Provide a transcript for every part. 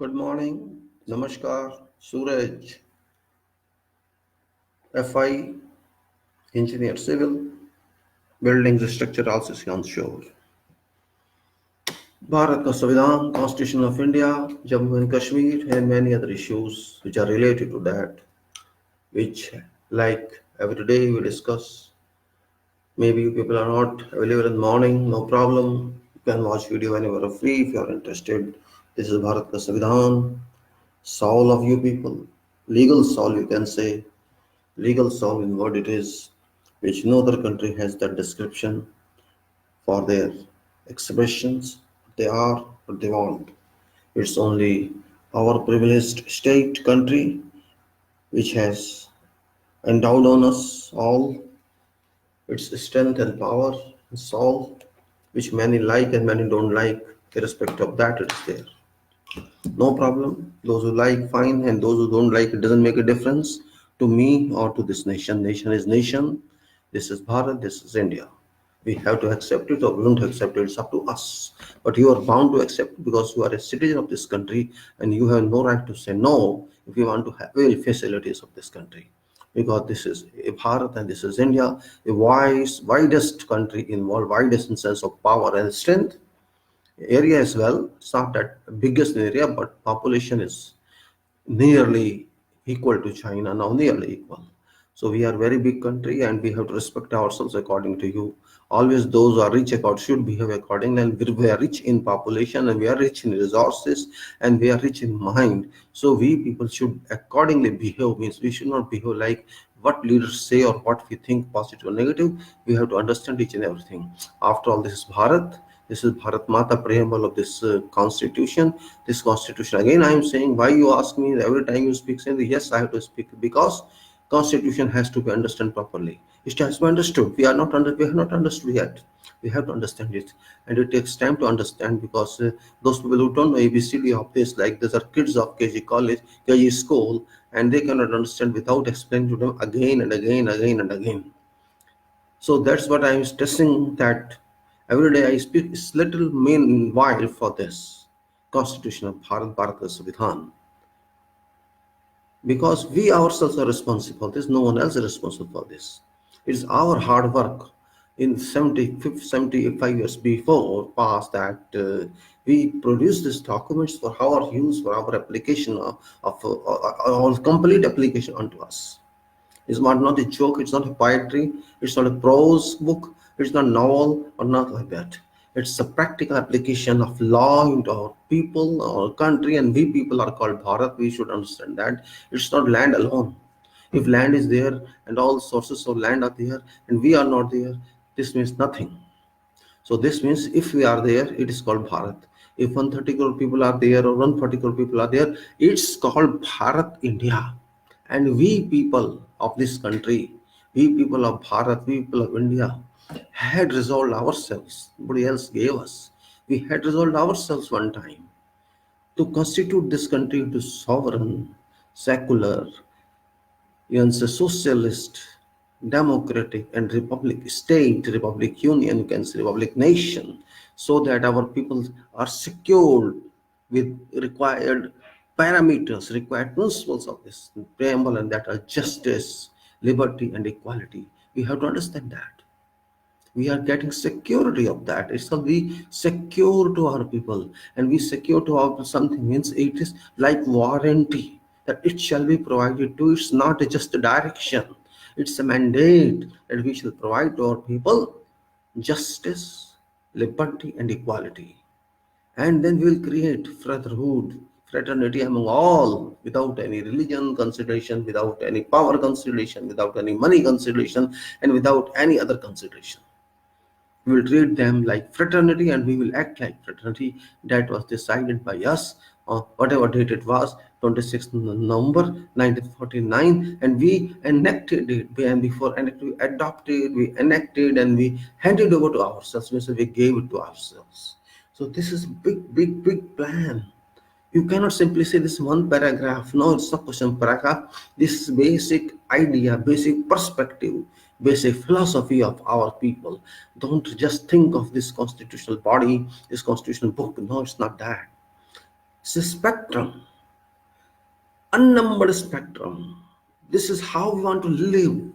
Good morning. Namaskar. Suraj. FI. Engineer Civil. Buildings Structure also on shore. Bharat ka Samvidhan, Constitution of India, Jammu and Kashmir, and many other issues which are related to that, which, like every day, we discuss. Maybe you people are not available in the morning, no problem. You can watch video whenever you're free if you are interested. This is Bharat ka Samvidhan, soul of you people, legal soul, you can say. Legal soul in what it is, which no other country has that description for their expressions. They are what they want. It's only our privileged state country which has endowed on us all its strength and power and soul, which many like and many don't like. Irrespective of that, it's there. No problem. Those who like, fine, and those who don't like, it doesn't make a difference to me or to this nation. Nation is nation. This is Bharat. This is India. We have to accept it or we don't accept it. It's up to us. But you are bound to accept it because you are a citizen of this country and you have no right to say no if you want to have avail facilities of this country. Because this is a Bharat and this is India, a widest country in world, widest in sense of power and strength area as well. It's not that biggest area, but population is nearly equal to China now, nearly equal. So we are very big country and we have to respect ourselves according to you. Always those who are rich should behave accordingly, and we are rich in population and we are rich in resources and we are rich in mind. So we people should accordingly behave, means we should not behave like what leaders say or what we think positive or negative. We have to understand each and everything. After all, this is Bharat. This is Bharat Mata preamble of this constitution. This constitution, again I am saying, why you ask me every time you speak, saying yes I have to speak, because constitution has to be understood properly. It has to be understood. We have not understood yet. We have to understand it, and it takes time to understand, because those people who don't know ABCD of this, like these are kids of KG college, KG school, and they cannot understand without explaining to them again and again and again. So that's what I am stressing, that every day I speak is little meanwhile for this Constitution of Bharat Samvidhan, because we ourselves are responsible. There's no one else is responsible for this. It's our hard work in 75 years before past that we produced these documents for our use, for our application of our complete application onto us. It's not a joke, it's not a poetry, it's not a prose book, it's not novel or not like that. It's a practical application of law into our people, our country, and we people are called Bharat. We should understand that. It's not land alone. If land is there and all sources of land are there and we are not there, this means nothing. So this means if we are there, it is called Bharat. If 130 crore people are there or 140 crore people are there, it's called Bharat India. And we people of this country, we people of Bharat, we people of India, had resolved ourselves. Nobody else gave us. We had resolved ourselves one time to constitute this country into sovereign, secular, you can say socialist, democratic, and republic state, republic union, you can say republic nation, so that our people are secured with required parameters, required principles of this preamble, and that are justice, liberty, and equality. We have to understand that we are getting security of that. It's called we secure to our people, and we secure to our something means it is like warranty that it shall be provided to. It's not just a direction, it's a mandate that we shall provide to our people justice, liberty, and equality. And then we will create fraternity among all, without any religion consideration, without any power consideration, without any money consideration, and without any other consideration. We will treat them like fraternity and we will act like fraternity. That was decided by us on whatever date it was, 26th November 1949, and we enacted it. And before enacted, we adopted, we enacted, and we handed over to ourselves. So we gave it to ourselves. So this is big plan. You cannot simply say this one paragraph. No, it's not question paragraph. This is basic idea, basic perspective, basic philosophy of our people. Don't just think of this constitutional body, this constitutional book. No, it's not that. It's a spectrum, unnumbered spectrum. This is how we want to live.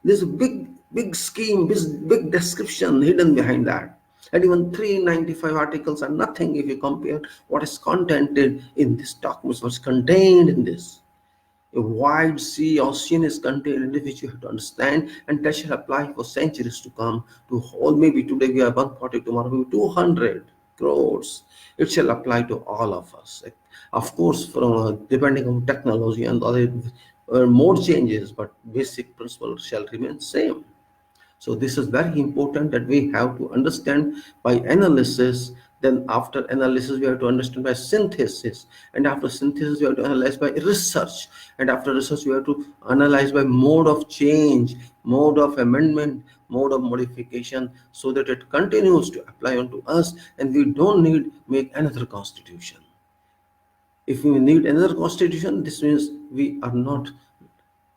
There's a big scheme, big description hidden behind that. And even 395 articles are nothing if you compare what is contented in this document, what's contained in this. A wide sea ocean is contained in it, which you have to understand, and that shall apply for centuries to come to whole. Maybe today we are 140, tomorrow maybe 200 crores. It shall apply to all of us. Of course, from depending on technology and other more changes, but basic principle shall remain same. So this is very important that we have to understand by analysis. Then after analysis, we have to understand by synthesis. And after synthesis, we have to analyze by research. And after research, we have to analyze by mode of change, mode of amendment, mode of modification, so that it continues to apply onto us and we don't need make another constitution. If we need another constitution, this means we are not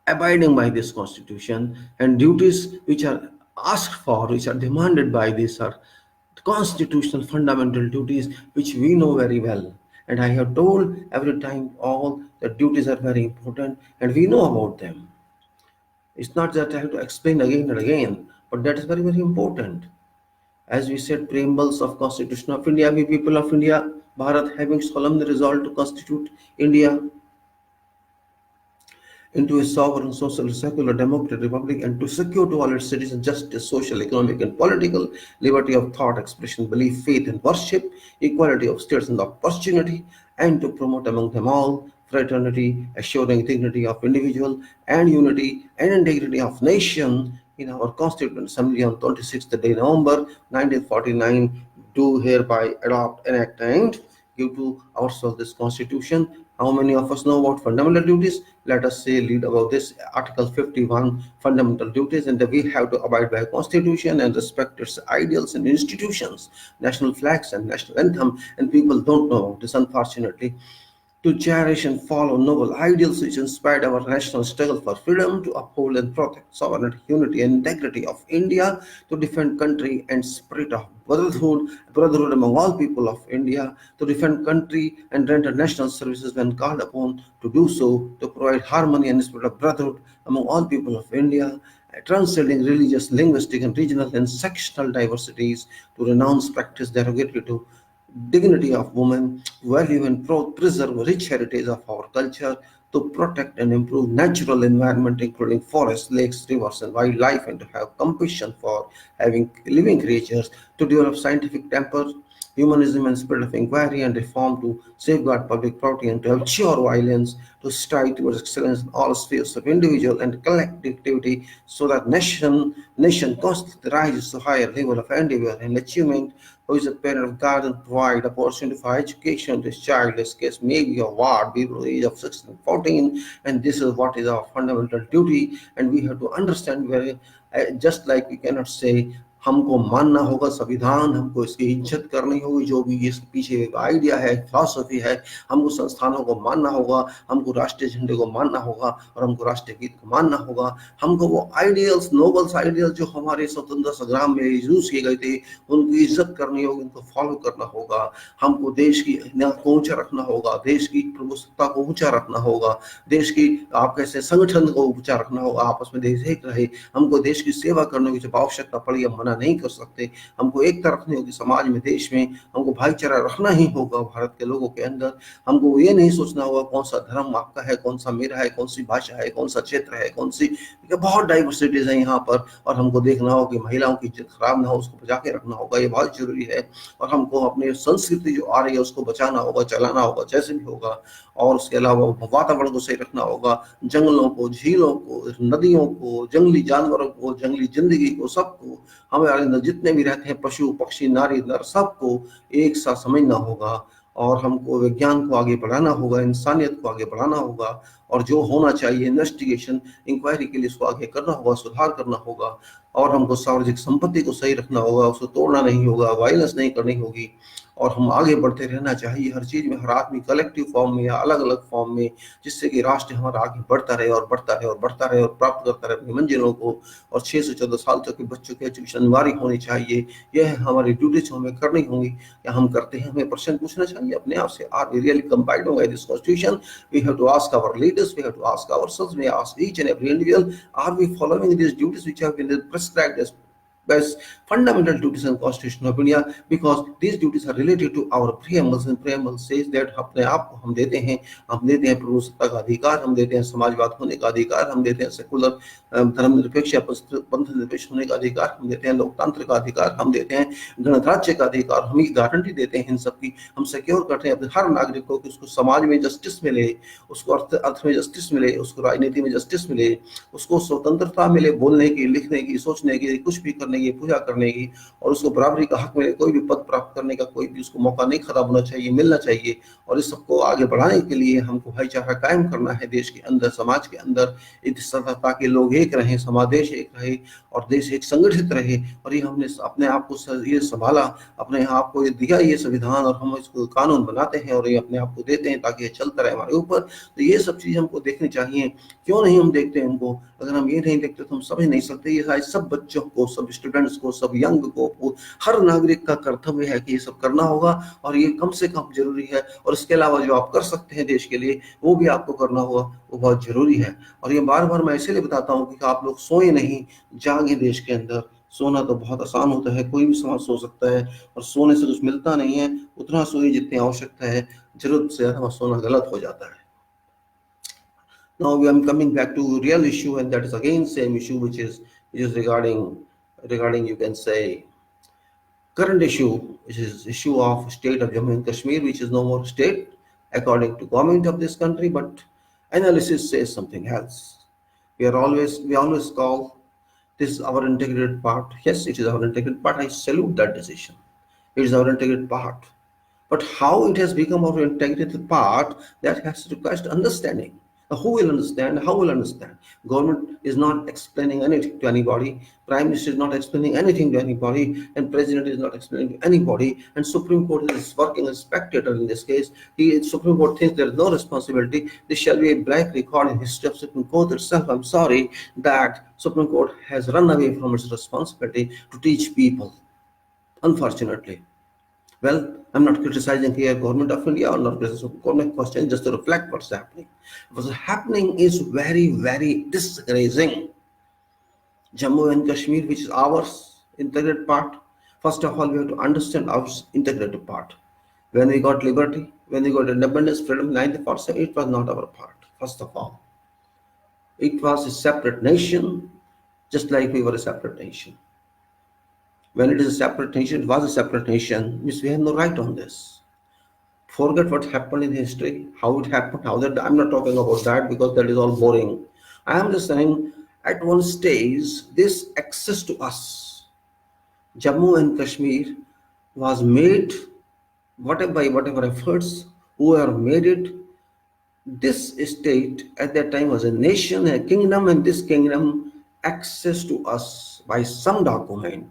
abiding by this constitution, and duties which are asked for, which are demanded by this, are constitutional fundamental duties which we know very well. And I have told every time all the duties are very important and we know about them. It's not that I have to explain again and again, but that is very, very important. As we said, preambles of Constitution of India, we people of India, Bharat, having solemnly resolved to constitute India into a sovereign, social, secular, democratic republic, and to secure to all its citizens justice, social, economic, and political, liberty of thought, expression, belief, faith, and worship, equality of states and opportunity, and to promote among them all fraternity, assuring dignity of individual and unity and integrity of nation. In our Constituent Assembly on 26th day November 1949, do hereby adopt, enact, and give to ourselves this constitution. How many of us know about fundamental duties? Let us say read about this Article 51 fundamental duties, and that we have to abide by constitution and respect its ideals and institutions, national flags and national anthem, and people don't know about this, unfortunately. To cherish and follow noble ideals which inspired our national struggle for freedom, to uphold and protect sovereignty, unity, and integrity of India, to defend country and spirit of brotherhood among all people of India, to defend country and render national services when called upon to do so, to provide harmony and spirit of brotherhood among all people of India, transcending religious, linguistic, and regional and sectional diversities, to renounce practice derogatory to dignity of women, value and preserve rich heritage of our culture, to protect and improve natural environment including forests, lakes, rivers and wildlife, and to have compassion for having living creatures, to develop scientific temper, humanism and spirit of inquiry and reform, to safeguard public property and to abjure violence, to strive towards excellence in all spheres of individual and collective activity, so that nation constantly rises to higher level of endeavor and achievement. Who is a parent of God and provide opportunity for education to his child, this case may be a ward below the age of 16, 14, and this is what is our fundamental duty. And we have to understand very just like we cannot say हमको मानना होगा संविधान, हमको इसकी इज्जत करनी होगी, जो भी इसके पीछे एक आइडिया है, फिलॉसफी है, हमको संस्थानों को मानना होगा, हमको राष्ट्रीय झंडे को मानना होगा और हमको राष्ट्रीय गीत को मानना होगा, हमको वो आइडियल्स, नोबल्स आइडियल जो हमारे स्वतंत्रता संग्राम में यूज किए गए थे, उनकी इज्जत करनी होगी, उनको फॉलो करना होगा, हमको देश की को ऊंचा रखना होगा, देश की प्रभुसत्ता को ऊंचा रखना होगा, देश की आप कैसे संगठन को ऊंचा रखना होगा, आपस में देश एक रहे, हमको देश की सेवा करने की जब आवश्यकता पड़ी हम मना नहीं कर सकते, हमको एकता रखनी होगी समाज में, देश में हमको भाईचारा रखना ही होगा भारत के लोगों के अंदर, हमको ये नहीं सोचना होगा कौन सा धर्म आपका है, कौन सा मेरा है, कौन सी भाषा है, कौन सा क्षेत्र है, कौन सी बहुत डाइवर्सिटीज है यहाँ पर, और हमको देखना होगा कि महिलाओं की इज्जत खराब ना हो, उसको बचा के रखना होगा, ये बहुत जरूरी है, और हमको अपनी संस्कृति जो आ रही है उसको बचाना होगा, चलाना होगा जैसे भी होगा, और उसके अलावा वातावरण को सही रखना होगा, जंगलों को, झीलों को, नदियों को, जंगली जानवरों को, जंगली जिंदगी को, सबको हमारे अंदर जितने भी रहते हैं पशु पक्षी नारी नर सबको एक साथ समझना होगा, और हमको विज्ञान को आगे बढ़ाना होगा, इंसानियत को आगे बढ़ाना होगा, और जो होना चाहिए इन्वेस्टिगेशन इंक्वायरी के लिए उसको आगे करना होगा, सुधार करना होगा, और हमको सार्वजनिक संपत्ति को सही रखना होगा, उसको तोड़ना नहीं होगा, वायलेंस नहीं करनी होगी, और हम आगे बढ़ते रहना चाहिए हर चीज़ में, हर आदमी कलेक्टिव फॉर्म में या अलग अलग फॉर्म में, जिससे कि राष्ट्र हमारा आगे बढ़ता रहे और बढ़ता रहे और बढ़ता रहे और प्राप्त करता रहे अपनी मंजिलों को। और 6 से 14 साल तक के बच्चों की एजुकेशन अनिवार्य होनी चाहिए। यह हमारी ड्यूटीज हमें करनी होंगी। क्या हम करते हैं? हमें प्रश्न पूछना चाहिए अपने आप से, are we really compiled by this constitution? We have to ask our leaders, we have to ask ourselves, we ask each and every individual, are we following these duties which have been prescribed as fundamental duties in the Constitution of India? Because these duties are related to our preambles, and preamble says that अपने आप को हम देते हैं प्रभुसत्ता का अधिकार, हम देते हैं समाजवाद होने का अधिकार, हम देते हैं सेकुलर धर्मनिरपेक्ष या पंथ निरपेक्ष होने का अधिकार, हम देते हैं लोकतंत्र का अधिकार, हम देते हैं गणराज्य का अधिकार, हम ये गारंटी देते हैं इन सबकी। हम सिक्योर करते हैं अपने हर नागरिक को कि उसको समाज में जस्टिस मिले, उसको अर्थ में जस्टिस मिले, उसको राजनीति में जस्टिस मिले, उसको स्वतंत्रता मिले बोलने की, लिखने की, सोचने की, कुछ भी करने की, पूजा करने की, और उसको बराबरी का हक मिले। कोई भी पद प्राप्त करने का कोई भी उसको मौका नहीं खराब होना चाहिए, मिलना चाहिए। और इस सबको आगे बढ़ाने के लिए हमको भाईचारा कायम करना है देश के अंदर, समाज के अंदर, ताकि लोग एक रहें, समादेश एक रहे और देश एक संगठित रहे। और ये हमने अपने आप को ये संभाला, अपने आप को ये दिया ये संविधान, और हम इसको कानून बनाते हैं और ये अपने आप को देते हैं ताकि ये चलता रहे हमारे ऊपर। तो ये सब चीज़ हमको देखनी चाहिए। क्यों नहीं हम देखते हैं इनको? अगर हम ये नहीं देखते तो हम समझ नहीं सकते। ये सब बच्चों को, सब स्टूडेंट्स को, सब यंग को, हर नागरिक का कर्तव्य है कि ये सब करना होगा, और ये कम से कम जरूरी है। और इसके अलावा जो आप कर सकते हैं देश के लिए, वो भी आपको करना होगा, वो बहुत जरूरी है। और ये बार बार मैं इसलिए बताता हूँ कि आप लोग सोए नहीं, जागे देश के अंदर। सोना तो बहुत आसान होता है, कोई भी समाज सो सकता है, और सोने से कुछ मिलता नहीं है। उतना सोइए जितनी आवश्यकता है, जरूरत से ज्यादा सोना गलत हो जाता है। Now we are coming back to real issue, and that is again same issue, which is regarding you can say current issue, which is issue of state of Jammu and Kashmir, which is no more state according to government of this country, but analysis says something else. We always call this our integrated part. Yes, it is our integrated part. I salute that decision. It is our integrated part. But how it has become our integrated part, that has requires understanding. Now, who will understand? How will understand? Government is not explaining anything to anybody. Prime Minister is not explaining anything to anybody, and President is not explaining to anybody. And Supreme Court is working as spectator in this case. Supreme Court thinks there is no responsibility. This shall be a black record in history of Supreme Court itself. I'm sorry that Supreme Court has run away from its responsibility to teach people. Unfortunately. Well, I'm not criticizing here government of India or not criticizing government question, just to reflect what's happening. What's happening is very, very discouraging. Jammu and Kashmir, which is our integrated part, first of all, we have to understand our integrated part. When we got liberty, when we got independence, freedom, 1947, it was not our part, first of all. It was a separate nation, just like we were a separate nation. When it is a separate nation, it was a separate nation, means we have no right on this. Forget what happened in history, how it happened, how that. I'm not talking about that because that is all boring. I am just saying, at one stage, this access to us, Jammu and Kashmir, was made by whatever efforts, whoever made it. This state at that time was a nation, a kingdom, and this kingdom access to us by some document.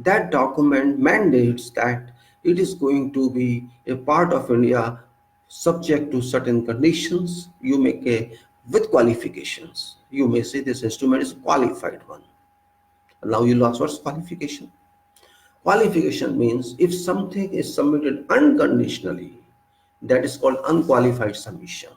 That document mandates that it is going to be a part of India subject to certain conditions. You make with qualifications. You may say this instrument is a qualified one. Now you'll ask, what's qualification? Qualification means if something is submitted unconditionally, that is called unqualified submission.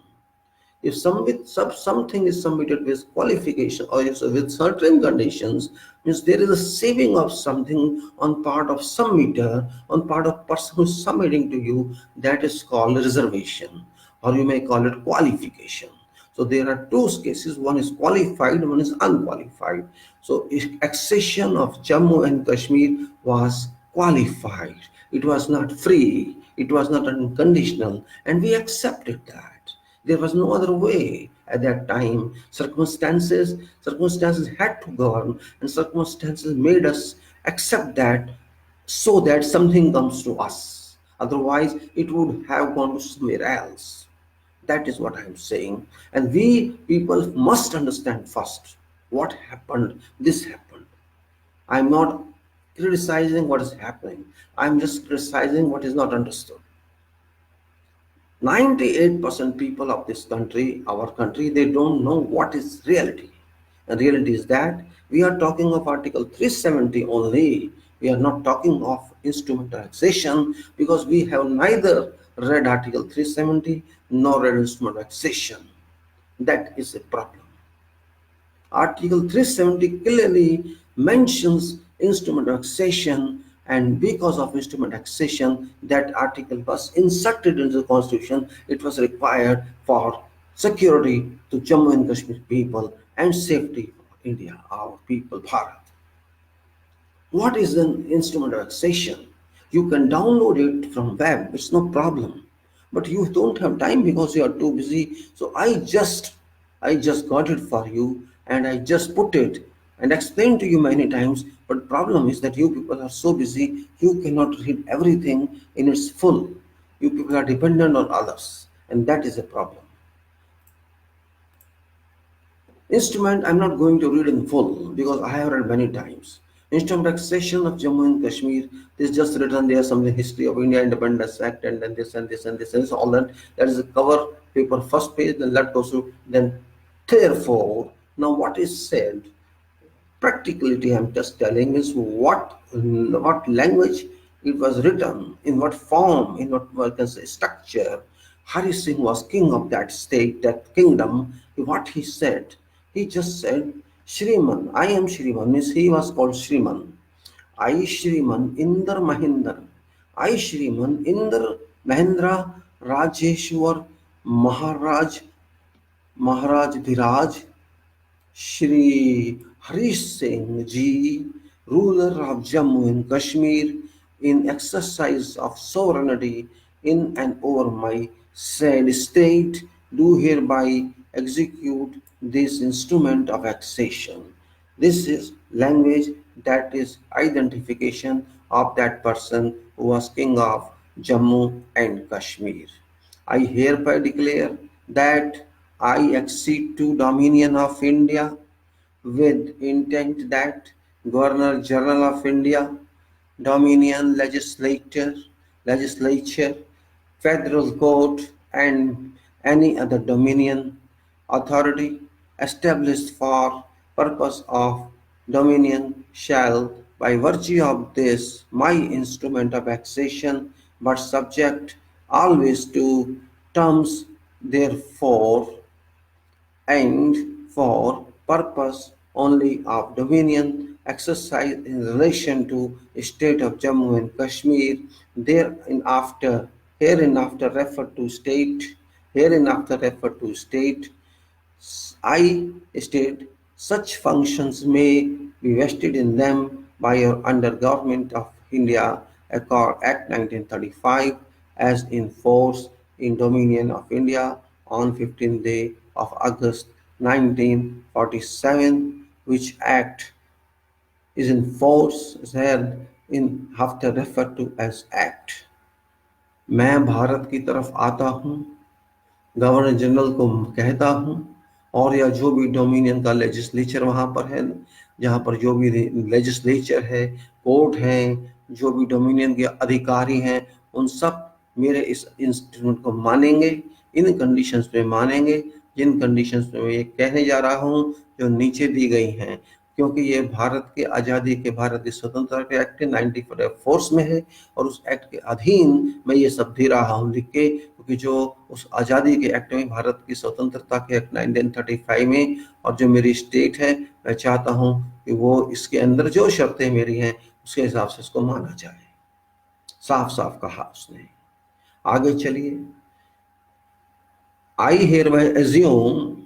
If something is submitted with qualification or with certain conditions, means there is a saving of something on part of submitter, on part of person who is submitting to you, that is called reservation, or you may call it qualification. So there are two cases, one is qualified, one is unqualified. So accession of Jammu and Kashmir was qualified. It was not free, it was not unconditional, and we accepted that. There was no other way at that time. Circumstances had to govern, and circumstances made us accept that, so that something comes to us. Otherwise, it would have gone to somewhere else. That is what I am saying. And we people must understand first what happened. This happened. I am not criticizing what is happening. I'm just criticizing what is not understood. 98% people of this country, our country, they don't know what is reality. And reality is that we are talking of Article 370 only. We are not talking of instrumentalization because we have neither read Article 370 nor read instrumentalization. That is a problem. Article 370 clearly mentions instrument taxation, and because of instrument taxation, that article was inserted into the constitution. It was required for security to Jammu and Kashmir people and safety for India, our people, Bharat. What is an instrument of taxation? You can download it from web, it's no problem. But you don't have time because you are too busy. So I just got it for you and I just put it and explained to you many times. But problem is that you people are so busy, you cannot read everything in its full. You people are dependent on others, and that is a problem. Instrument, I'm not going to read in full because I have read many times. Instrument taxation of Jammu and Kashmir, this just written there something history of India Independence Act and then this and this and this and so all that. That is a cover paper first page, then let goes to then therefore. Now what is said practicality I'm just telling is what language it was written, in what form, in what one can say structure. Hari Singh was king of that state, that kingdom. What he said, he just said, Shriman, I am Shriman, means he was called Shriman. I Shriman Indra Mahindra. I Shriman Indra Mahendra Rajeshwar Maharaj Maharaj Dhiraj Shri Harish Singh Ji, ruler of Jammu and Kashmir, in exercise of sovereignty in and over my said state, do hereby execute this instrument of annexation. This is language, that is identification of that person who was king of Jammu and Kashmir. I hereby declare that I accede to dominion of India with intent that Governor General of India, Dominion Legislature, Federal Court, and any other Dominion authority established for purpose of Dominion shall, by virtue of this my instrument of accession, but subject always to terms therefore and for purpose only of dominion exercised in relation to state of Jammu and Kashmir, hereinafter referred to state, hereinafter referred to state, I state such functions may be vested in them by or under Government of India Act 1935 as in force in Dominion of India on 15th day of August 1947, which act is in force is held in after referred to as act. मैं भारत की तरफ आता हूँ, governor general को कहता हूँ, और या जो भी डोमिनियन का लेजिस्लेचर वहाँ पर है, जहाँ पर जो भी लेजिस्लेचर है, कोर्ट हैं, जो भी डोमिनियन के अधिकारी हैं, उन सब मेरे इस इंस्ट्रूमेंट को मानेंगे, इन कंडीशंस पे मानेंगे जिन कंडीशंस में मैं ये कहने जा रहा हूँ, जो नीचे दी गई हैं, क्योंकि ये भारत के आज़ादी के, भारत की स्वतंत्रता के एक्ट 94 फोर्स में है और उस एक्ट के अधीन मैं ये सब दे रहा हूँ लिख के, क्योंकि जो उस आज़ादी के एक्ट में, भारत की स्वतंत्रता के एक्ट 1935 में, और जो मेरी स्टेट है, मैं चाहता हूँ कि वो इसके अंदर जो शर्तें मेरी हैं उसके हिसाब से इसको माना जाए। साफ साफ कहा उसने। आगे चलिए। I hereby assume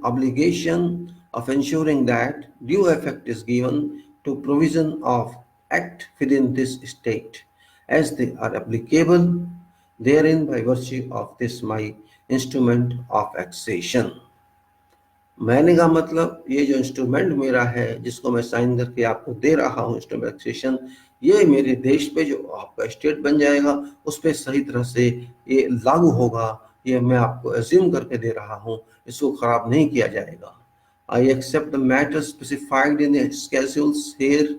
obligation of ensuring that due effect is given to provision of act within this state as they are applicable therein by virtue of this my instrument of accession. मैंने कहा मतलब ये जो instrument मेरा है जिसको मैं sign करके आपको दे रहा हूँ, इंस्ट्रूमेंट एक्सेशन, ये मेरे देश पे जो आपका स्टेट बन जाएगा उस पर सही तरह से ये लागू होगा, ये मैं आपको एज्यूम करके दे रहा हूँ, इसको खराब नहीं किया जाएगा। I accept the matters specified in the schedules here.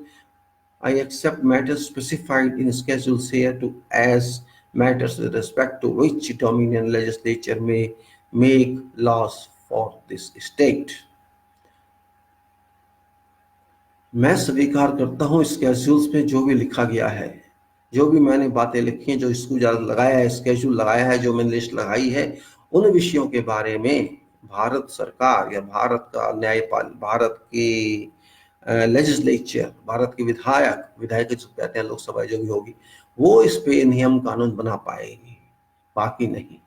I accept matters specified in schedules here to as matters with respect to which Dominion legislature may make laws for this state. मैं स्वीकार करता हूँ schedules में जो भी लिखा गया है, जो भी मैंने बातें लिखी हैं, जो स्कूल लगाया है, स्केड्यूल लगाया है, जो मैंने लिस्ट लगाई है, उन विषयों के बारे में भारत सरकार या भारत का न्यायपाल, भारत की लेजिस्लेचर, भारत के विधायक जो कहते हैं, लोकसभा जो भी होगी, वो इस पे नियम कानून बना पाएगी, बाकी नहीं।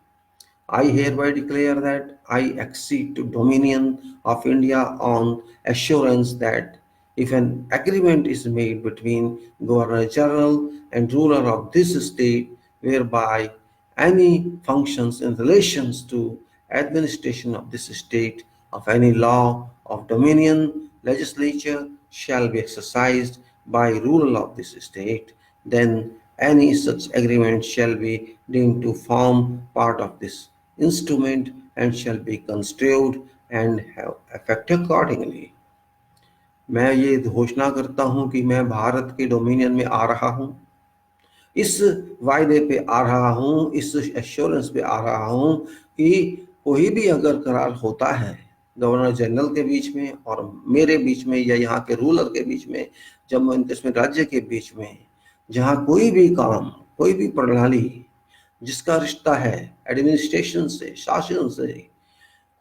I hereby declare that I accede to dominion of India on assurance that if an agreement is made between Governor General and ruler of this state whereby any functions in relations to administration of this state of any law of dominion legislature shall be exercised by ruler of this state, then any such agreement shall be deemed to form part of this instrument and shall be construed and have effect accordingly. मैं ये घोषणा करता हूं कि मैं भारत के dominion में आ रहा हूं, इस वायदे पे आ रहा हूं, इस एश्योरेंस पे आ रहा हूं कि कोई भी अगर करार होता है गवर्नर जनरल के बीच में और मेरे बीच में या यहाँ के रूलर के बीच में, जम्मू एंड कश्मीर राज्य के बीच में, जहाँ कोई भी काम, कोई भी प्रणाली जिसका रिश्ता है एडमिनिस्ट्रेशन से, शासन से,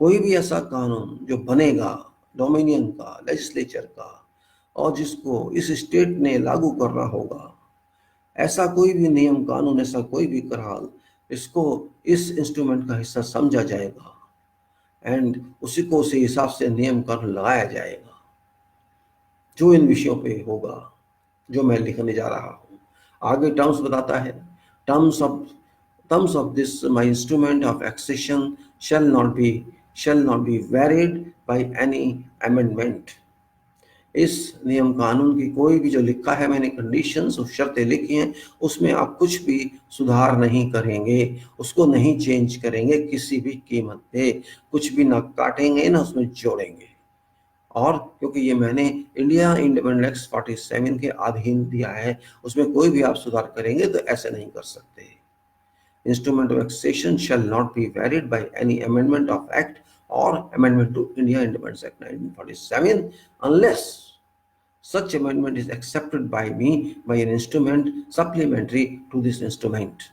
कोई भी ऐसा कानून जो बनेगा डोमिनियन का, लेजिस्लेचर का, और जिसको इस स्टेट ने लागू करना होगा, ऐसा कोई भी नियम कानून, ऐसा कोई भी करार, इसको इस इंस्ट्रूमेंट का हिस्सा समझा जाएगा एंड उसी को उसी हिसाब से नियम कानून लगाया जाएगा जो इन विषयों पे होगा जो मैं लिखने जा रहा हूँ। आगे टर्म्स बताता है, terms of this my instrument of accession shall not be varied by any amendment. इस नियम कानून की कोई भी जो लिखा है मैंने, कंडीशंस और शर्तें लिखी हैं, उसमें आप कुछ भी सुधार नहीं करेंगे, उसको नहीं चेंज करेंगे किसी भी कीमत पे, कुछ भी ना काटेंगे ना उसमें जोड़ेंगे। और क्योंकि ये मैंने इंडिया इंडिपेंडेंस एक्ट 47 के अधीन दिया है, उसमें कोई भी आप सुधार करेंगे तो ऐसे नहीं कर सकते। Instrument of accession shall not be varied by any amendment of Act or amendment to India Independence Act 1947 unless such amendment is accepted by me by an instrument supplementary to this instrument.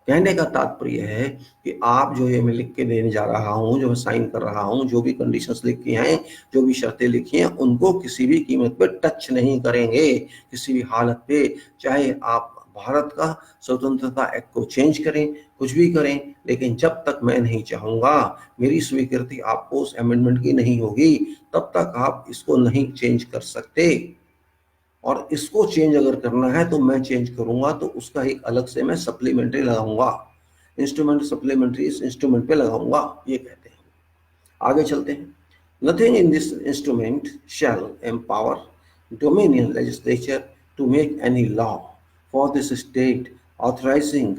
कहने का तात्पर्य है कि आप जो ये मैं लिख के देने जा रहा हूँ, जो मैं साइन कर रहा हूँ, जो भी कंडीशंस लिखी हैं, जो भी शर्तें लिखी हैं, उनको किसी भी कीमत पे टच नहीं करेंगे, किसी भी हालत पे, चाहे आप भारत का स्वतंत्रता एक्ट को चेंज करें, कुछ भी करें, लेकिन जब तक मैं नहीं चाहूंगा, मेरी स्वीकृति आपको उस अमेंडमेंट की नहीं होगी, तब तक आप इसको नहीं चेंज कर सकते। और इसको चेंज अगर करना है तो मैं चेंज करूंगा तो उसका एक अलग से मैं सप्लीमेंट्री लगाऊंगा, इंस्ट्रूमेंट सप्लीमेंट्री इस इंस्ट्रूमेंट पे लगाऊंगा, ये कहते हैं। आगे चलते हैं। Nothing in this instrument shall empower dominion legislature to make any law for this state authorizing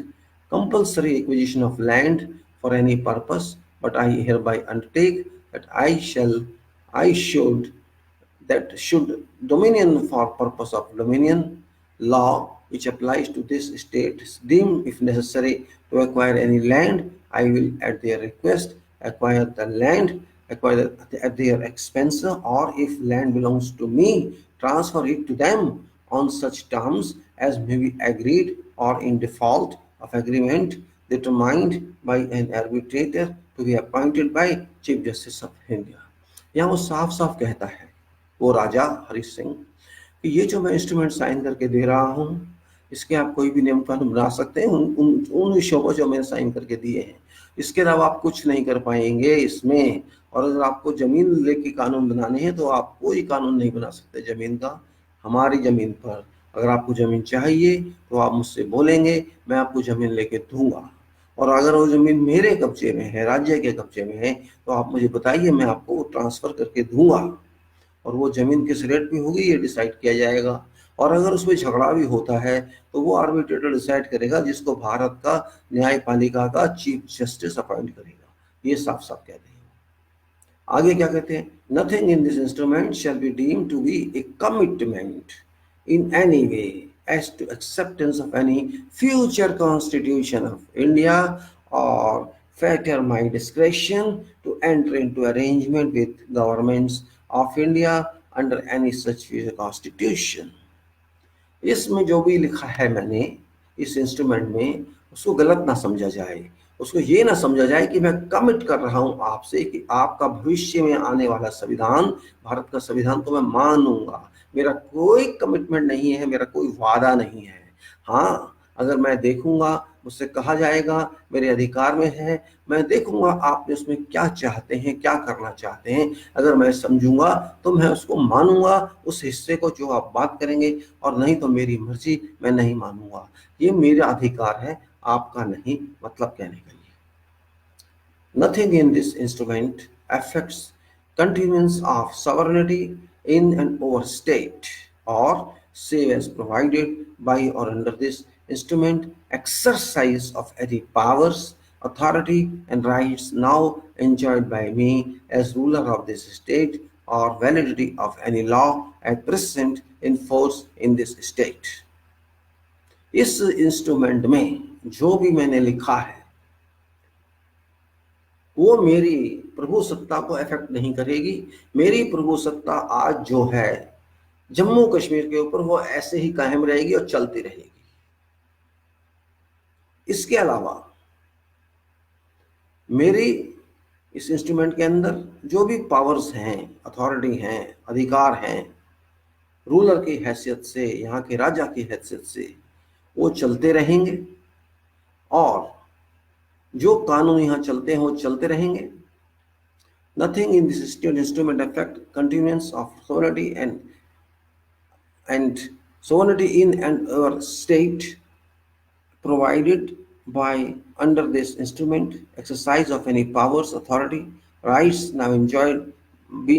compulsory acquisition of land for any purpose, but I hereby undertake that should dominion for purpose of dominion law which applies to this state is deemed if necessary to acquire any land, I will at their request acquire the land, acquire at their expense, or if land belongs to me, transfer it to them on such terms as may be agreed or in default of agreement determined by an arbitrator to be appointed by Chief Justice of India. यहाँ वो साफ साफ कहता है वो राजा हरि सिंह कि ये जो मैं इंस्ट्रूमेंट साइन करके दे रहा हूँ, इसके आप कोई भी नियम कानून बना सकते हैं उन विषयों को जो मैंने साइन करके दिए हैं, इसके अलावा आप कुछ नहीं कर पाएंगे इसमें। और अगर आपको जमीन लेके कानून बनाने हैं तो आप कोई कानून नहीं बना सकते जमीन का हमारी जमीन पर। अगर आपको जमीन चाहिए तो आप मुझसे बोलेंगे, मैं आपको जमीन लेके दूंगा, और अगर वो जमीन मेरे कब्जे में है, राज्य के कब्जे में है, तो आप मुझे बताइए, मैं आपको वो ट्रांसफर करके दूंगा, और वो जमीन किस रेट पे होगी ये डिसाइड किया जाएगा। और अगर उसमें झगड़ा भी होता है तो वो आर्बिट्रेटर डिसाइड करेगा, जिसको भारत का न्यायपालिका का चीफ जस्टिस अपॉइंट करेगा। ये साफ साफ कहते हैं। आगे क्या कहते हैं, nothing in this instrument shall be deem to be a commitment in any way as to acceptance of any future constitution of India or fetter my discretion to enter into arrangement with governments of India under any such future constitution. इसमें जो भी लिखा है मैंने इस instrument में, उसको गलत ना समझा जाए, उसको ये ना समझा जाए कि मैं कमिट कर रहा हूं आपसे कि आपका भविष्य में आने वाला संविधान, भारत का संविधान को मैं मानूंगा। मेरा कोई कमिटमेंट नहीं है, मेरा कोई वादा नहीं है। हाँ, अगर मैं देखूंगा, मुझसे कहा जाएगा, मेरे अधिकार में है, मैं देखूंगा आपने उसमें क्या चाहते हैं, क्या करना चाहते हैं। अगर मैं समझूंगा तो मैं उसको मानूंगा, उस हिस्से को जो आप बात करेंगे, और नहीं तो मेरी मर्जी, मैं नहीं मानूंगा। ये मेरा अधिकार है, आपका नहीं, मतलब कहने के लिए। Nothing in this instrument affects continuance of sovereignty in and over state, or save as provided by or under this instrument exercise of any powers, authority and rights now enjoyed by me as ruler of this state, or validity of any law at present in force in this state. इस instrument में जो भी मैंने लिखा है वो मेरी प्रभु सत्ता को अफेक्ट नहीं करेगी। मेरी प्रभु सत्ता आज जो है जम्मू कश्मीर के ऊपर, वो ऐसे ही कायम रहेगी और चलती रहेगी। इसके अलावा मेरी इस इंस्ट्रूमेंट के अंदर जो भी पावर्स हैं, अथॉरिटी हैं, अधिकार हैं, रूलर की हैसियत से, यहाँ के राजा की हैसियत से, वो चलते रहेंगे, और जो कानून यहाँ चलते हैं वो चलते रहेंगे। Nothing in this instrument affect continuance of sovereignty and sovereignty in and our state provided by under this instrument, exercise of any powers, authority, rights now enjoyed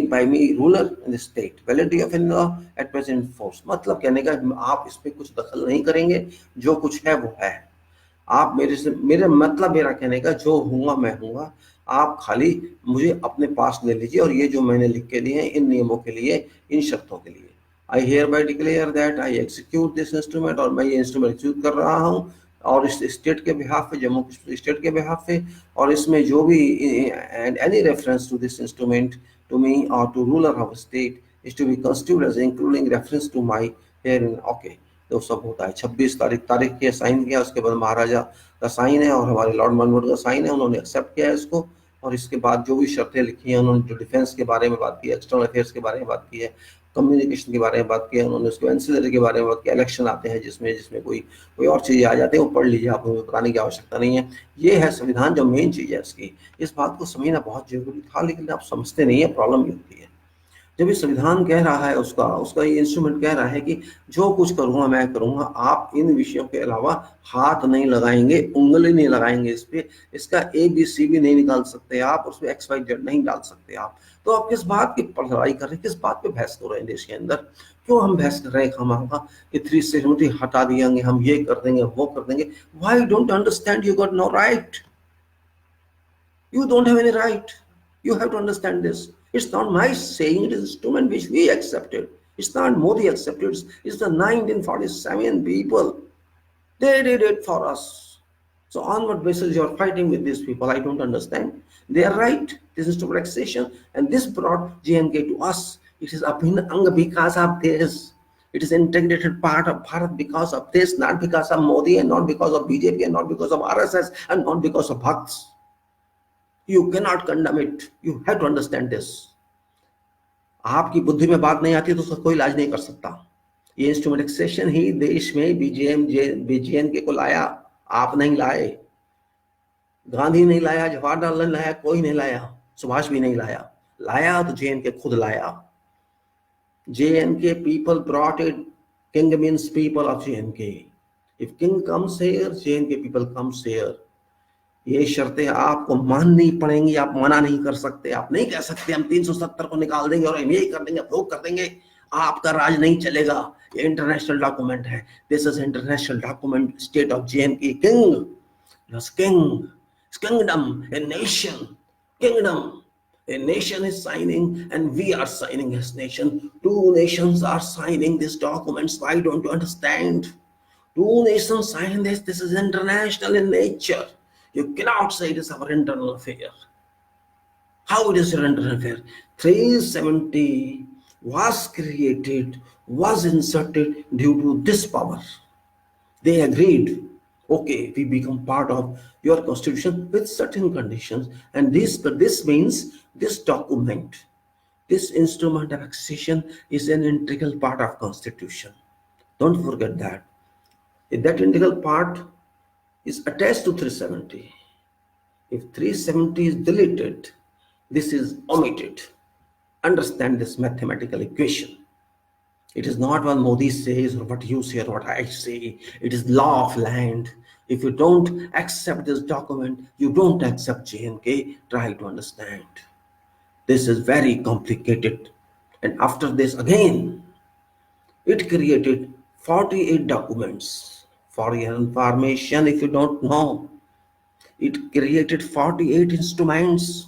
by me ruler in the state, validity of any law at present force। मतलब कहने का आप इस पे कुछ दखल नहीं करेंगे, जो कुछ है वो है। आप मेरे मतलब मेरा कहने का, जो हूँगा मैं हूँगा, आप खाली मुझे अपने पास ले लीजिए, और ये जो मैंने लिख के दिए हैं इन नियमों के लिए, इन शर्तों के लिए। I hear by declare that I execute this instrument, और मैं ये इंस्ट्रूमेंट एग्जीक्यूट कर रहा हूँ, और इस स्टेट के बिहाफ पे, जम्मू कश्मीर स्टेट के बिहाफ पे, और इसमें जो भी and any reference to this instrument to me और to ruler of state is to be construed as including reference to my herein. Okay, तो सब होता है 26 तारीख के साइन किया, उसके बाद महाराजा का साइन है और हमारे लॉर्ड मनमोहन का साइन है, उन्होंने एक्सेप्ट किया है इसको। और इसके बाद जो भी शर्तें लिखी हैं, उन्होंने जो डिफेंस के बारे में बात की है, एक्सटर्नल अफेयर्स के बारे में बात की है, कम्युनिकेशन के बारे में बात की है, उन्होंने उसको एंसिलरी के बारे में बात किया। इलेक्शन आते हैं जिसमें कोई और चीज़ें आ जाती है, वो पढ़ लीजिए, आपको बताने की आवश्यकता नहीं है। ये है संविधान, जो मेन चीज़ है इसकी। इस बात को समझना बहुत जरूरी था, लेकिन आप समझते नहीं है, प्रॉब्लम ये होती है। जब ये संविधान कह रहा है, उसका ये इंस्ट्रूमेंट कह रहा है कि जो कुछ करूंगा मैं करूंगा, आप इन विषयों के अलावा हाथ नहीं लगाएंगे, उंगली नहीं लगाएंगे इस पे, इसका ABC भी नहीं निकाल सकते आप, उसमें XYZ नहीं डाल सकते आप। तो आप किस बात की लड़ाई कर रहे हैं, किस बात पे बहस कर रहे हैं देश के अंदर? क्यों हम बहस कर रहे हैं खामखा कि 370 हटा दिएंगे, हम ये कर देंगे, वो कर देंगे? Why don't understand? You got no right, you don't have any right. You have to understand this. It's not my saying, it is instrument which we accepted. It's not Modi accepted, it's the 1947 people. They did it for us. So on what basis you are fighting with these people? I don't understand. They are right. This is to taxation, and this brought JNK to us. It is abhinna anga because of this. It is integrated part of Bharat because of this, not because of Modi, and not because of BJP, and not because of RSS, and not because of Bhakts. You cannot condemn it. You have to understand this. आपकी बुद्धि में बात नहीं आती तो उसका कोई इलाज नहीं कर सकता। ये इंस्ट्रूमेंटेशन ही देश में BJNK को लाया, आप नहीं लाए। गांधी नहीं लाया, जवाहरलाल नहीं लाया, कोई नहीं लाया, सुभाष भी नहीं लाया। लाया तो JNK खुद लाया। JNK people brought it. King means people of JNK. If king comes here, JNK people comes here. ये शर्तें आपको माननी पड़ेंगी, आप मना नहीं कर सकते। आप नहीं कह सकते हम 370 को निकाल देंगे और हम यही कर देंगे, वो कर देंगे। आपका राज नहीं चलेगा। ये इंटरनेशनल डॉक्यूमेंट है। This is international document, state of JNK king, kingdom, a nation, kingdom. A nation is signing and we are signing as nation. Two nations are signing these documents. Why don't you understand? Two nations sign this. This is international in nature. You cannot say it is our internal affair. How it is your internal affair? 370 was created, was inserted due to this power. They agreed, okay, we become part of your constitution with certain conditions, and this means this document, this instrument of accession is an integral part of constitution. Don't forget that. If that integral part is attached to 370, if 370 is deleted, this is omitted. Understand this mathematical equation. It is not what Modi says or what you say or what I say. It is law of land. If you don't accept this document, you don't accept JNK. Try to understand. This is very complicated. And after this, again, it created 48 documents. For your information, if you don't know, it created 48 instruments.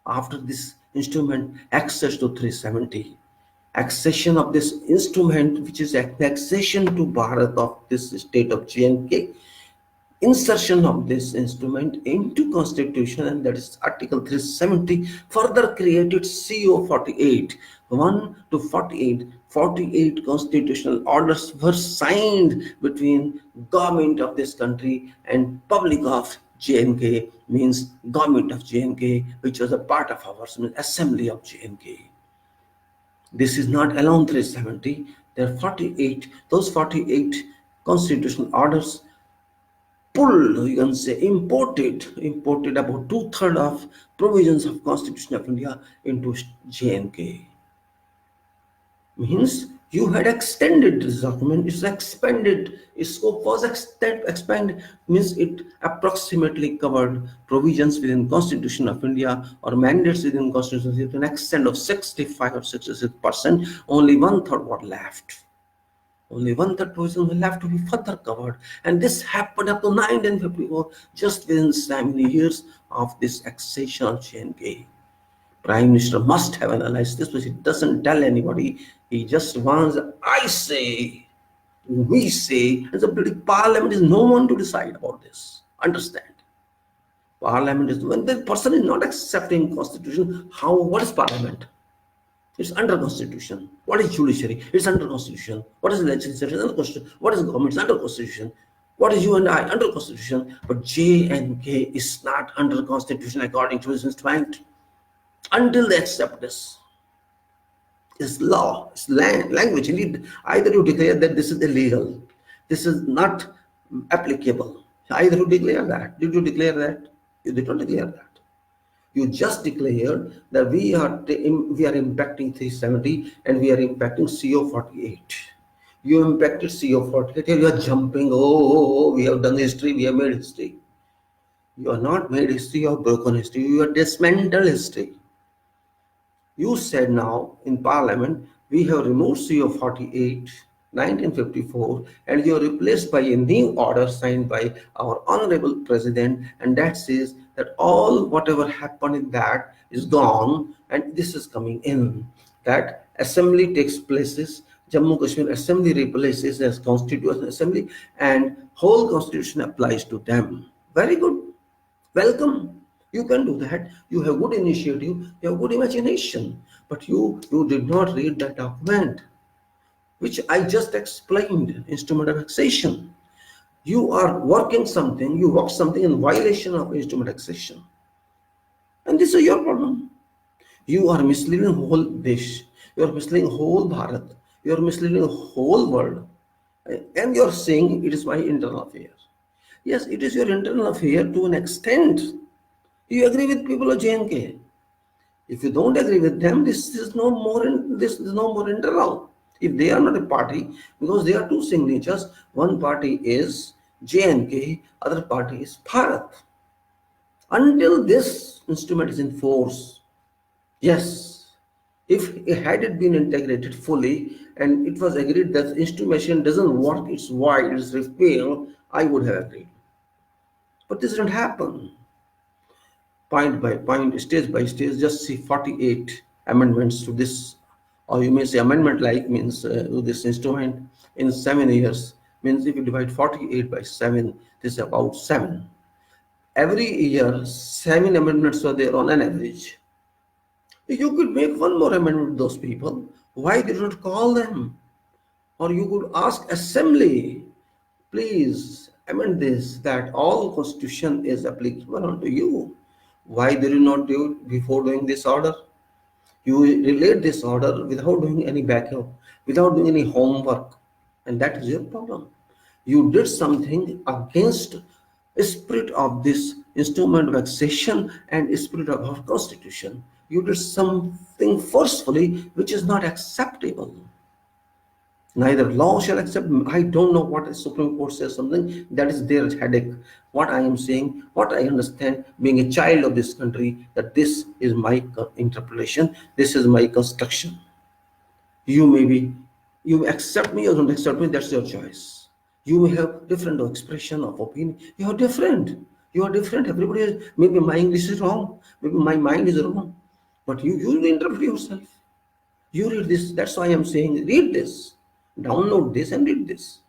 After this instrument, access to 370. Accession of this instrument, which is accession to Bharat of this state of JNK, insertion of this instrument into constitution, and that is article 370, further created CO 48, 1 to 48. 48 constitutional orders were signed between government of this country and public of JNK, means government of JNK, which was a part of our assembly of JNK. This is not alone 370. There are 48. Those 48 constitutional orders pulled, you can say, imported about 2/3 of provisions of Constitution of India into JNK. Means you had extended this document, it's expanded, its scope was expanded, means it approximately covered provisions within Constitution of India or mandates within Constitution to an extent of 65 or 66%. Only 1/3 were left. Only 1/3 provisions were left to be further covered, and this happened up to 1954, just within 7 years of this accession of JNK. Prime Minister must have analyzed this, but he doesn't tell anybody. He just wants, I say, we say, and the British Parliament is no one to decide about this. Understand? Parliament is, when the person is not accepting Constitution, what is Parliament? It's under Constitution. What is judiciary? It's under Constitution. What is legislature? It's under Constitution. What is government? It's under Constitution. What is you and I? Under Constitution. But JNK is not under Constitution according to his instrument. Until they accept this. It's law, it's language. Either you declare that this is illegal, this is not applicable. Either you declare that. Did you declare that? You did not declare that. You just declared that we are impacting 370 and we are impacting CO 48. You impacted CO 48 and you are jumping, we have done history, we have made history. You are not made history or broken history, you are dismantled history. You said now in Parliament, we have removed CO 48, 1954, and you are replaced by a new order signed by our Honorable President, and that says that all whatever happened in that is gone, and this is coming in. That assembly takes places, Jammu Kashmir Assembly replaces as Constitutional Assembly, and whole Constitution applies to them. Very good. Welcome. You can do that. You have good initiative, you have good imagination, but you did not read that document, which I just explained, instrument of accession. You are working something, you work something in violation of instrument accession. And this is your problem. You are misleading whole Desh, you are misleading whole Bharat, you are misleading the whole world, and you are saying it is my internal affair. Yes, it is your internal affair to an extent. You agree with people of JNK. If you don't agree with them, this is no more internal. If they are not a party, because they are two signatures, one party is JNK, other party is Bharat. Until this instrument is in force, yes, if it had been integrated fully and it was agreed that the instrument doesn't work, it's void, it's repealed, I would have agreed. But this didn't happen. point by point, stage by stage, just see 48 amendments to this, or you may say amendment like means to this instrument in 7 years. Means if you divide 48 by 7, this is about 7. Every year, 7 amendments were there on an average. You could make one more amendment with those people. Why did you not call them? Or you could ask assembly, please amend this, that all constitution is applicable unto you. Why did you not do it before doing this order? You relate this order without doing any backup, without doing any homework, and that is your problem. You did something against spirit of this instrument of accession and spirit of our constitution. You did something forcefully which is not acceptable. Neither law shall accept. I don't know what the Supreme Court says something. That is their headache. What I am saying, what I understand, being a child of this country, that this is my interpretation, this is my construction. You may be, you accept me or don't accept me, that's your choice. You may have different expression of opinion. You are different. You are different. Everybody is, maybe my English is wrong, maybe my mind is wrong. But you interpret yourself. You read this. That's why I'm saying read this. Download this and read this.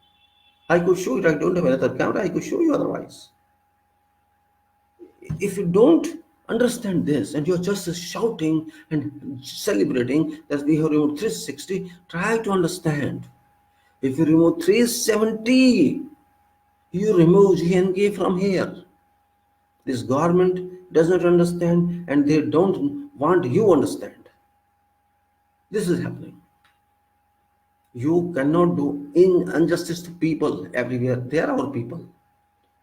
I could show it. I don't have another camera. I could show you otherwise. If you don't understand this and you're just shouting and celebrating that we have removed 360, try to understand. If you remove 370, you remove GNK from here. This government does not understand and they don't want you understand. This is happening. You cannot do injustice to people everywhere. They are our people.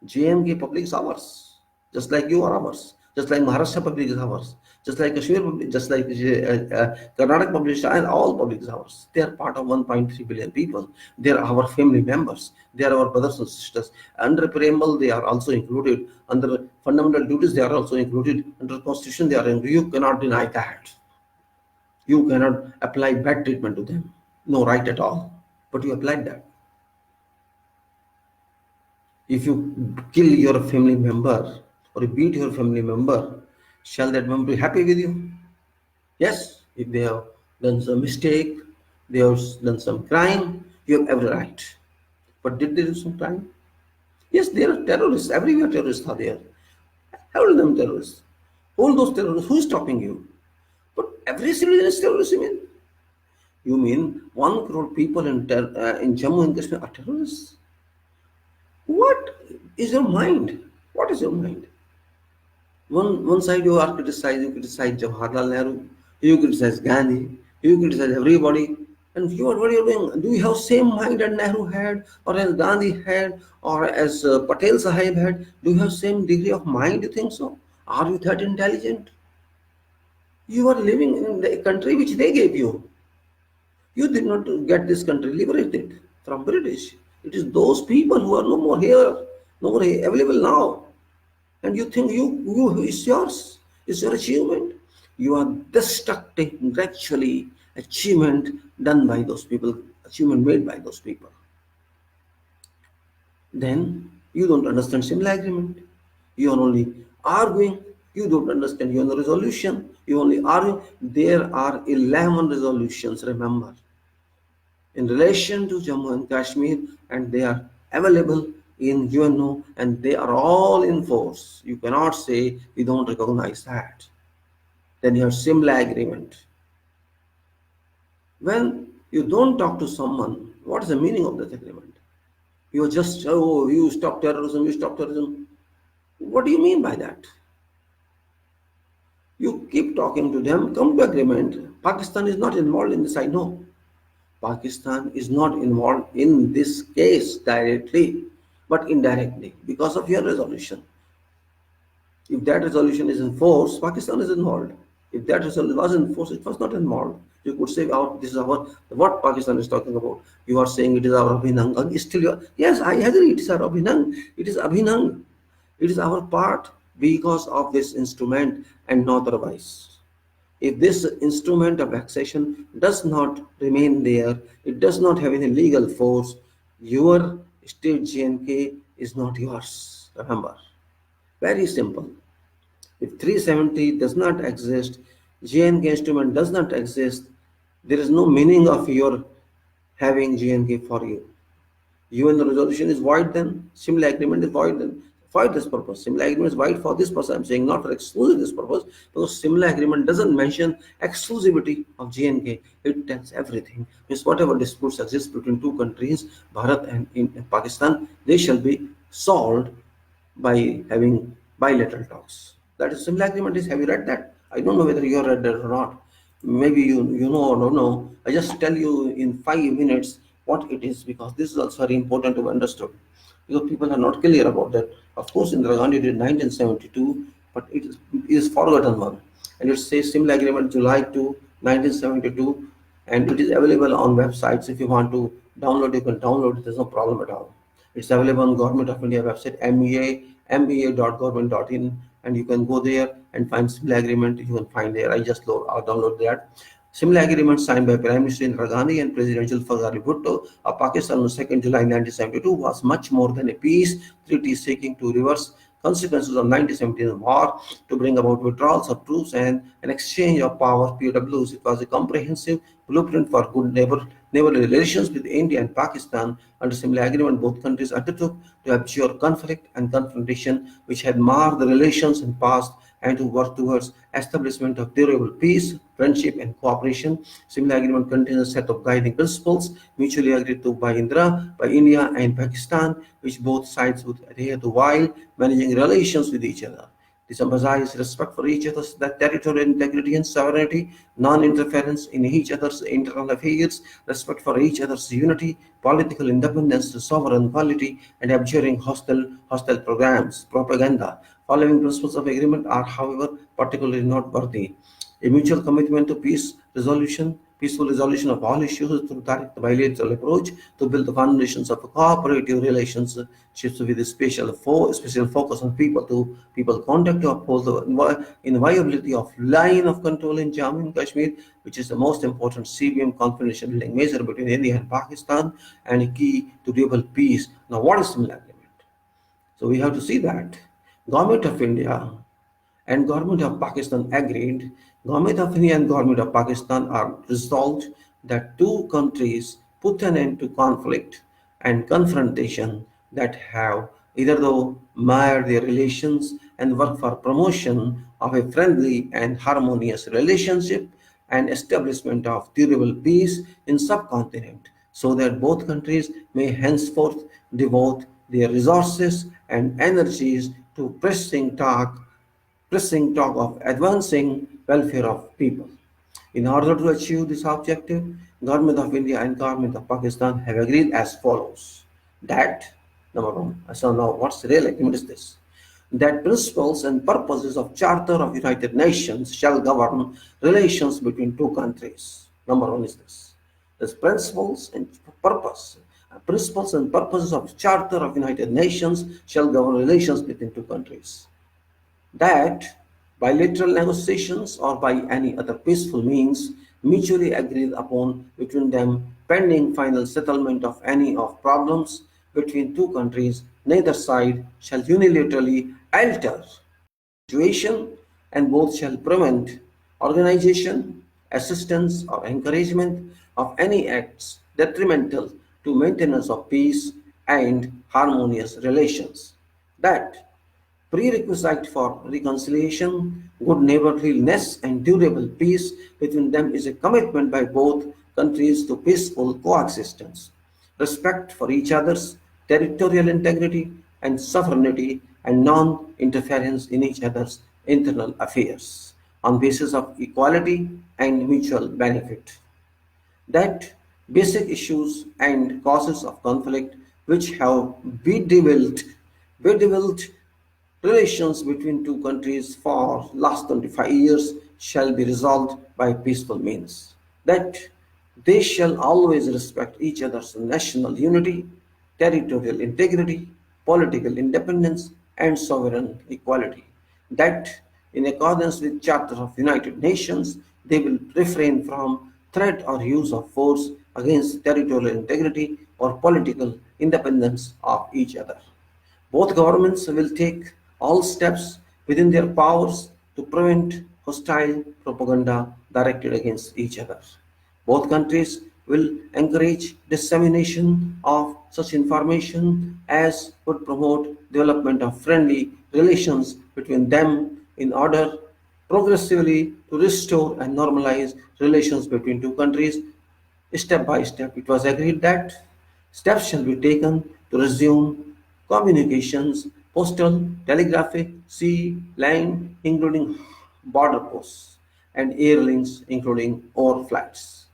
JMK public is ours, just like you are ours, just like Maharashtra public is ours, just like Kashmir public, just like Karnataka public, and all public is ours. They are part of 1.3 billion people. They are our family members. They are our brothers and sisters. Under preamble, they are also included. Under fundamental duties, they are also included. Under constitution, they are included. You cannot deny that. You cannot apply bad treatment to them. No right at all. But you applied that. If you kill your family member or you beat your family member, shall that member be happy with you? Yes, if they have done some mistake, they have done some crime, you have every right. But did they do some crime? Yes, they are terrorists. Everywhere terrorists are there. Hold them terrorists. Hold those terrorists. Who is stopping you? But every citizen is terrorist, you mean? You mean 1 crore people in Jammu and Kashmir are terrorists? What is your mind? What is your mind? One side you criticize Jawaharlal Nehru, you criticize Gandhi, you criticize everybody, and what are you doing? Do you have same mind that Nehru had, or as Gandhi had, or as Patel Sahib had? Do you have same degree of mind? You think so? Are you that intelligent? You are living in the country which they gave you. You did not get this country liberated from British. It is those people who are no more here, no more available now. And you think you it's yours, it's your achievement. You are destructing gradually achievement done by those people, achievement made by those people. Then you don't understand simple agreement. You are only arguing. You don't understand your resolution. You only argue. There are 11 resolutions, remember, in relation to Jammu and Kashmir, and they are available in UNO and they are all in force. You cannot say we don't recognize that. Then you have similar agreement. When you don't talk to someone, what is the meaning of that agreement? You are just, oh, you stop terrorism, you stop terrorism. What do you mean by that? You keep talking to them, come to agreement. Pakistan is not involved in this, I know. Pakistan is not involved in this case directly, but indirectly because of your resolution. If that resolution is enforced, Pakistan is involved. If that resolution was enforced, it was not involved. You could say, "Oh, this is our what Pakistan is talking about." You are saying it is our Abhinang. Still, yes, I agree. It is our Abhinang. It is Abhinang. It is our part because of this instrument and not otherwise. If this instrument of accession does not remain there, it does not have any legal force, your state JNK is not yours. Remember, very simple. If 370 does not exist, JNK instrument does not exist, there is no meaning of your having JNK for you. UN resolution is void then, Simla agreement is void then, for this purpose. Simla agreement is void for this purpose. I'm saying not for exclusive this purpose, because Simla agreement doesn't mention exclusivity of JNK. It tells everything. Means whatever disputes exist between two countries, Bharat and in Pakistan, they shall be solved by having bilateral talks. That is Simla agreement is. Have you read that? I don't know whether you have read that or not. Maybe you know or don't know. I just tell you in 5 minutes what it is, because this is also very important to be understood. Because people are not clear about that. Of course, Indira Gandhi did 1972, but it is forgotten one. And it says Simla agreement July 2, 1972, and it is available on websites. If you want to download, you can download it. There's no problem at all. It's available on Government of India website, mea.government.in, and you can go there and find similar agreement. You can find there. I just download that. Similar agreement signed by Prime Minister Indira Gandhi and President Zulfikar Bhutto of Pakistan on 2nd July 1972 was much more than a peace treaty seeking to reverse consequences of 1917 war, to bring about withdrawals of troops and an exchange of power POWs. It was a comprehensive blueprint for good neighborly relations with India and Pakistan. Under similar agreement, both countries undertook to abjure conflict and confrontation which had marred the relations in past, and to work towards establishment of durable peace, friendship, and cooperation. Similar agreement contains a set of guiding principles mutually agreed to by India, and Pakistan, which both sides would adhere to while managing relations with each other. This emphasizes respect for each other's territorial integrity and sovereignty, non-interference in each other's internal affairs, respect for each other's unity, political independence, sovereign quality, and abjuring hostile programs, propaganda. Following principles of agreement are, however, particularly noteworthy: a mutual commitment to peaceful resolution of all issues through direct bilateral approach, to build the foundations of cooperative relationships with a special focus on people contact, to uphold the inviolability of line of control in Jammu and Kashmir, which is the most important CBM confidential building measure between India and Pakistan, and a key to durable peace. Now, what is similar agreement? So we have to see that Government of India and Government of Pakistan agreed. Government of India and Government of Pakistan are resolved that two countries put an end to conflict and confrontation that have either marred their relations, and work for promotion of a friendly and harmonious relationship and establishment of durable peace in subcontinent, so that both countries may henceforth devote their resources and energies to pressing talk of advancing welfare of people. In order to achieve this objective, Government of India and Government of Pakistan have agreed as follows: that number one, so now what's the real agreement is this? That principles and purposes of Charter of United Nations shall govern relations between two countries. Number one is this. This purpose, principles and purposes of Charter of United Nations shall govern relations between two countries. That bilateral negotiations or by any other peaceful means mutually agreed upon between them, pending final settlement of any of problems between two countries, neither side shall unilaterally alter situation, and both shall prevent organization, assistance, or encouragement of any acts detrimental to maintenance of peace and harmonious relations. That prerequisite for reconciliation, good neighborliness, and durable peace between them is a commitment by both countries to peaceful coexistence, respect for each other's territorial integrity and sovereignty, and non-interference in each other's internal affairs on basis of equality and mutual benefit. That basic issues and causes of conflict which have bedeviled relations between two countries for last 25 years shall be resolved by peaceful means. That they shall always respect each other's national unity, territorial integrity, political independence, and sovereign equality. That in accordance with Charter of United Nations, they will refrain from threat or use of force against territorial integrity or political independence of each other. Both governments will take all steps within their powers to prevent hostile propaganda directed against each other. Both countries will encourage dissemination of such information as would promote development of friendly relations between them in order progressively to restore and normalize relations between two countries. Step by step, it was agreed that steps shall be taken to resume communications, postal, telegraphic, sea, land, including border posts, and air links, including overflights.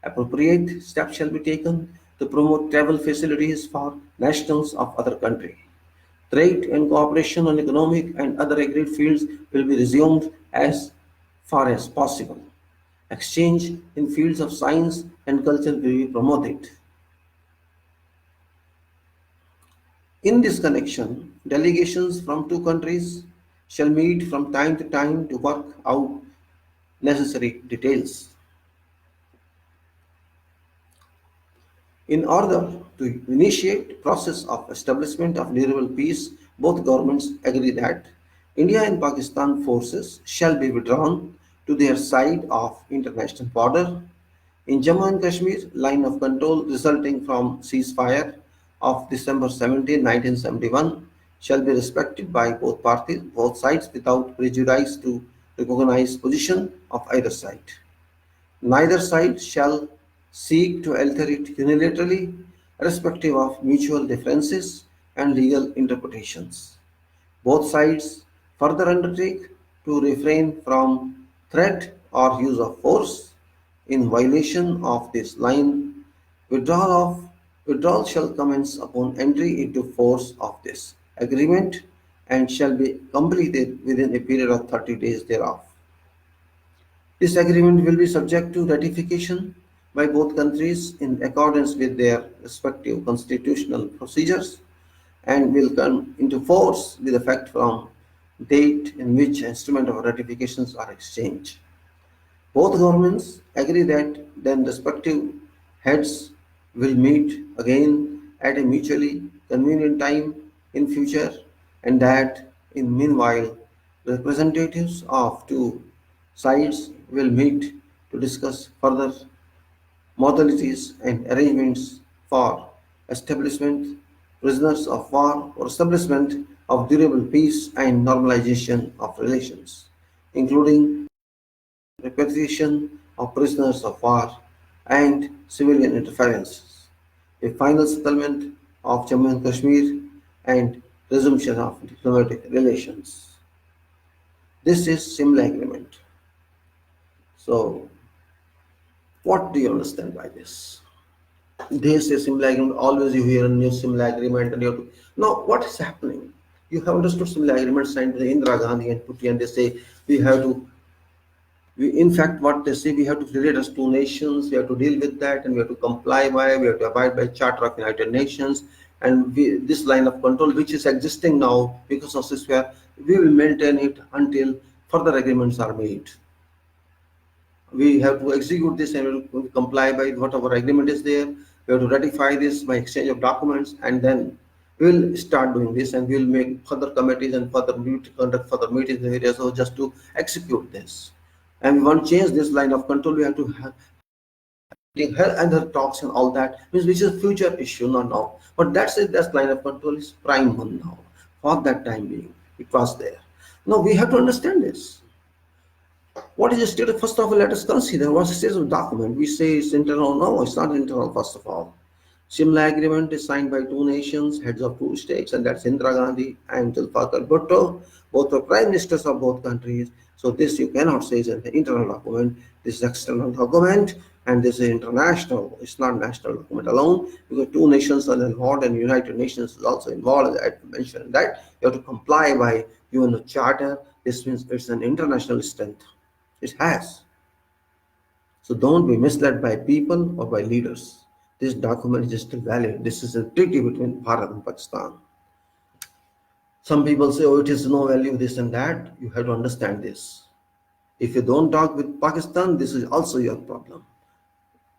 Appropriate steps shall be taken to promote travel facilities for nationals of other countries. Trade and cooperation on economic and other agreed fields will be resumed as far as possible. Exchange in fields of science and culture will be promoted. In this connection, delegations from two countries shall meet from time to time to work out necessary details. In order to initiate process of establishment of durable peace, both governments agree that India and Pakistan forces shall be withdrawn to their side of international border. In Jammu and Kashmir, line of control resulting from ceasefire of December 17, 1971 shall be respected by both sides without prejudice to recognized position of either side. Neither side shall seek to alter it unilaterally, irrespective of mutual differences and legal interpretations. Both sides further undertake to refrain from threat or use of force. In violation of this line, withdrawal shall commence upon entry into force of this agreement and shall be completed within a period of 30 days thereof. This agreement will be subject to ratification by both countries in accordance with their respective constitutional procedures and will come into force with effect from date in which instrument of ratifications are exchanged. Both governments agree that then respective heads will meet again at a mutually convenient time in future and that in meanwhile representatives of two sides will meet to discuss further modalities and arrangements for establishment prisoners of war or establishment of durable peace and normalization of relations, including repatriation of prisoners of war and civilian interferences, a final settlement of Jammu and Kashmir, and resumption of diplomatic relations. This is Simla Agreement. So, what do you understand by this? They say Simla Agreement, always you hear a new Simla Agreement, and you have to. Now, what is happening? You have understood Simla Agreement signed by Indira Gandhi and Putin, and they say we have to in fact, what they say, we have to relate as two nations, we have to deal with that, and we have to comply by, we have to abide by Charter of United Nations, and this line of control, which is existing now because of ceasefire, we will maintain it until further agreements are made. We have to execute this and we will comply by whatever agreement is there. We have to ratify this by exchange of documents, and then we will start doing this, and we will make further committees and conduct further meetings in areas so just to execute this. And we want to change this line of control. We have to have her and her talks and all that, which is a future issue, not now. But that's it. That line of control is prime one now. For that time being, it was there. Now we have to understand this. What is the status? First of all, let us consider what's the status of the document. We say it's internal. No, it's not internal, first of all. Simla agreement is signed by two nations, heads of two states, and that's Indira Gandhi and Zulfikar Bhutto. Both were prime ministers of both countries. So this you cannot say is an internal document. This is external document, and this is international. It's not national document alone, because two nations are involved, and United Nations is also involved. I mentioned that you have to comply by UN Charter. This means it's an international strength. It has. So don't be misled by people or by leaders. This document is still valid. This is a treaty between Bharat and Pakistan. Some people say, oh, it is no value, this and that. You have to understand this. If you don't talk with Pakistan, this is also your problem.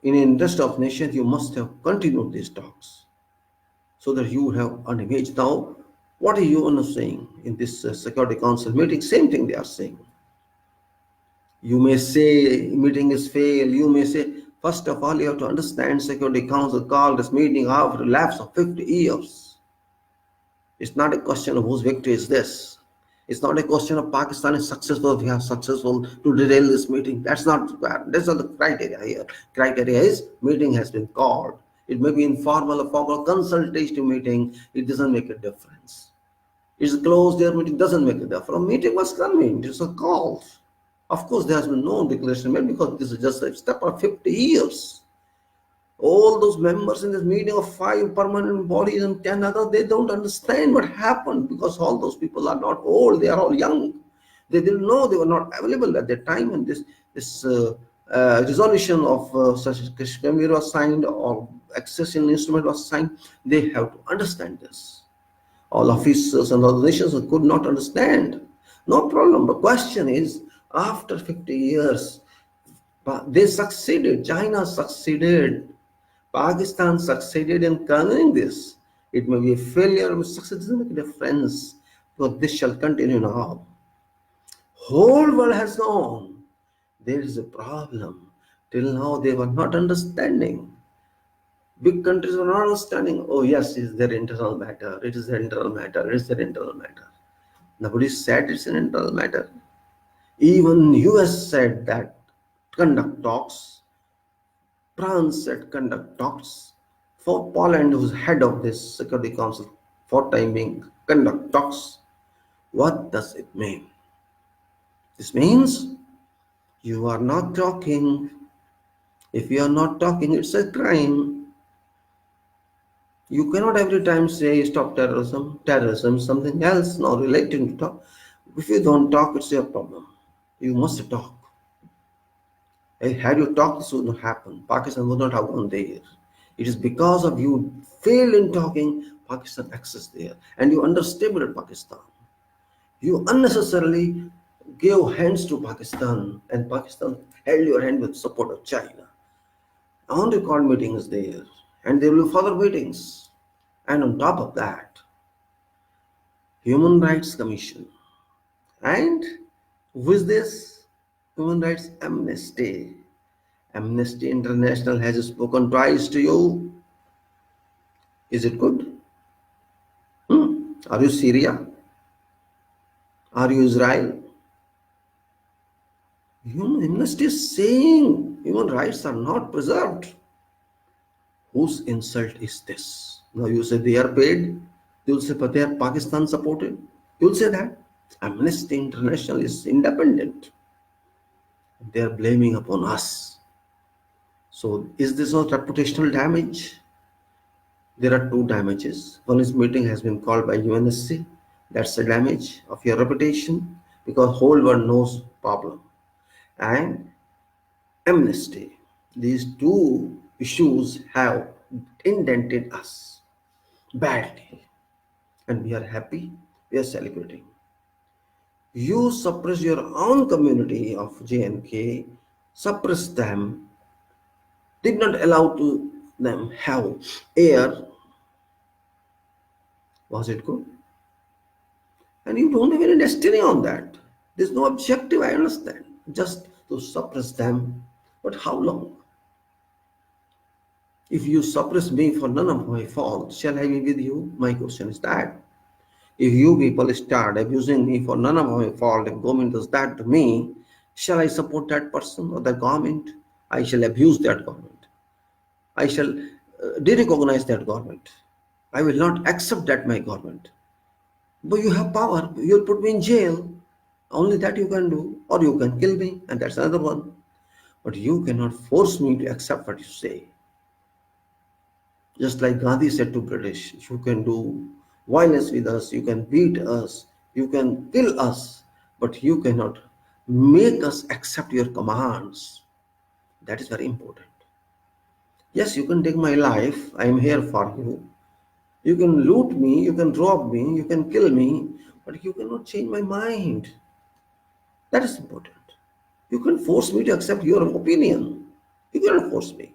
In the interest of nation, you must have continued these talks so that you have an image. Now, What are you saying in this Security Council meeting? Same thing they are saying. You may say meeting is failed. You may say, first of all, you have to understand Security Council called this meeting after a lapse of 50 years. It's not a question of whose victory is this. It's not a question of Pakistan is successful, we are successful to derail this meeting. That's not the criteria here. Criteria is meeting has been called. It may be informal or formal consultative meeting. It doesn't make a difference. It's closed, their meeting doesn't make a difference. A meeting was convened, it's a call. Of course, there has been no declaration made because this is just a step of 50 years. All those members in this meeting of 5 permanent bodies and 10 others, they don't understand what happened because all those people are not old, they are all young. They didn't know, they were not available at that time, and this resolution of such Kashmir was signed or accession instrument was signed. They have to understand this. All officers and other nations could not understand. No problem. The question is, after 50 years, they succeeded. China succeeded. Pakistan succeeded in conquering this. It may be a failure or success, doesn't make a difference, because this shall continue now. Whole world has known there is a problem. Till now they were not understanding. Big countries were not understanding. Oh yes, it's their internal matter. It is their internal matter. It is their internal matter. Nobody said it's an internal matter. Even US said that conduct talks. France said conduct talks. For Poland, who's head of this Security Council for time being, conduct talks. What does it mean? This means you are not talking. If you are not talking, it's a crime. You cannot every time say stop terrorism, terrorism, something else, not relating to talk. If you don't talk, it's your problem. You must talk. Had you talked, this would not happen. Pakistan would not have gone there. It is because of you failed in talking, Pakistan accessed there. And you underestimated Pakistan. You unnecessarily gave hands to Pakistan, and Pakistan held your hand with support of China. On record meetings there, and there will be further meetings. And on top of that, Human Rights Commission. And with this, Human Rights Amnesty. Amnesty International has spoken twice to you. Is it good? Are you Syria? Are you Israel? Amnesty is saying human rights are not preserved. Whose insult is this? Now you say they are paid. You will say, but they are Pakistan supported. You will say that. Amnesty International is independent. They are blaming upon us. So is this not reputational damage? There are two damages. One is meeting has been called by UNSC. That's a damage of your reputation because whole world knows problem. And amnesty. These two issues have indented us badly. And we are happy, we are celebrating. You suppress your own community of J&K, suppress them, did not allow to them have air. Was it good? And you don't have any destiny on that. There's no objective, I understand. Just to suppress them. But how long? If you suppress me for none of my fault, shall I be with you? My question is that. If you people start abusing me for none of my fault, if government does that to me, shall I support that person or the government? I shall abuse that government. I shall derecognize that government. I will not accept that my government. But you have power. You'll put me in jail. Only that you can do. Or you can kill me, and that's another one. But you cannot force me to accept what you say. Just like Gandhi said to British, you can do violence with us, you can beat us, you can kill us, but you cannot make us accept your commands. That is very important. Yes, you can take my life. I am here for you. You can loot me, you can rob me, you can kill me, but you cannot change my mind. That is important. You can force me to accept your opinion. You cannot force me.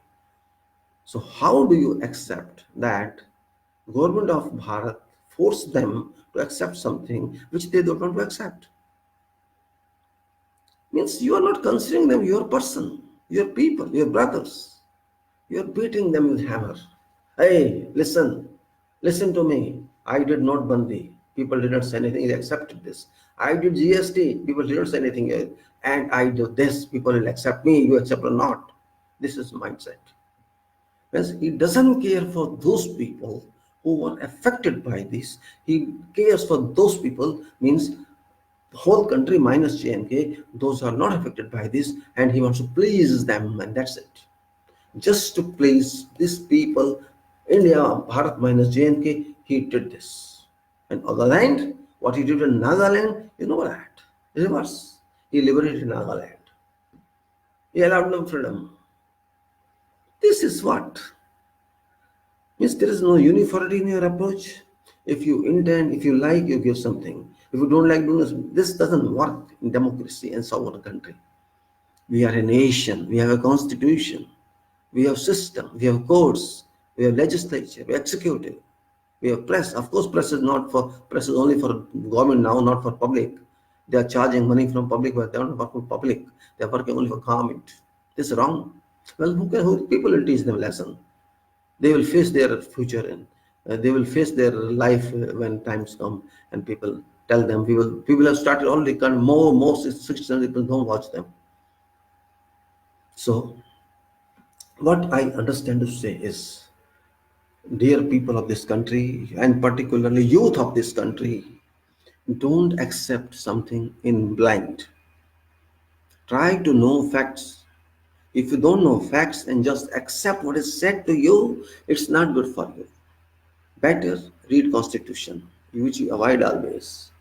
So how do you accept that government of Bharat force them to accept something which they don't want to accept. Means you are not considering them your person, your people, your brothers. You are beating them with hammer. Hey, listen to me. I did not Bandi. People did not say anything. They accepted this. I did GST. People did not say anything. And I do this. People will accept me. You accept or not. This is mindset. Means he doesn't care for those people who were affected by this. He cares for those people. Means the whole country minus JNK. Those are not affected by this, and he wants to please them, and that's it. Just to please these people, India, Bharat minus JNK, he did this. And other land, what he did in Nagaland, you know that. Reverse. He liberated Nagaland. He allowed them freedom. This is what? Means there is no uniformity in your approach. If you intend, if you like, you give something. If you don't like doing this doesn't work in democracy and sovereign country. We are a nation. We have a constitution. We have system, we have courts, we have legislature, we have executive, we have press. Of course, press is only for government now, not for public. They are charging money from public, but they are not working for public. They are working only for government. This is wrong. Well, who people will teach them lesson? They will face their future and they will face their life when times come, and people tell them people have started already. More 600 people don't watch them. So what I understand to say is, dear people of this country, and particularly youth of this country, don't accept something in blind. Try to know facts. If you don't know facts and just accept what is said to you, it's not good for you. Better read Constitution, which you avoid always.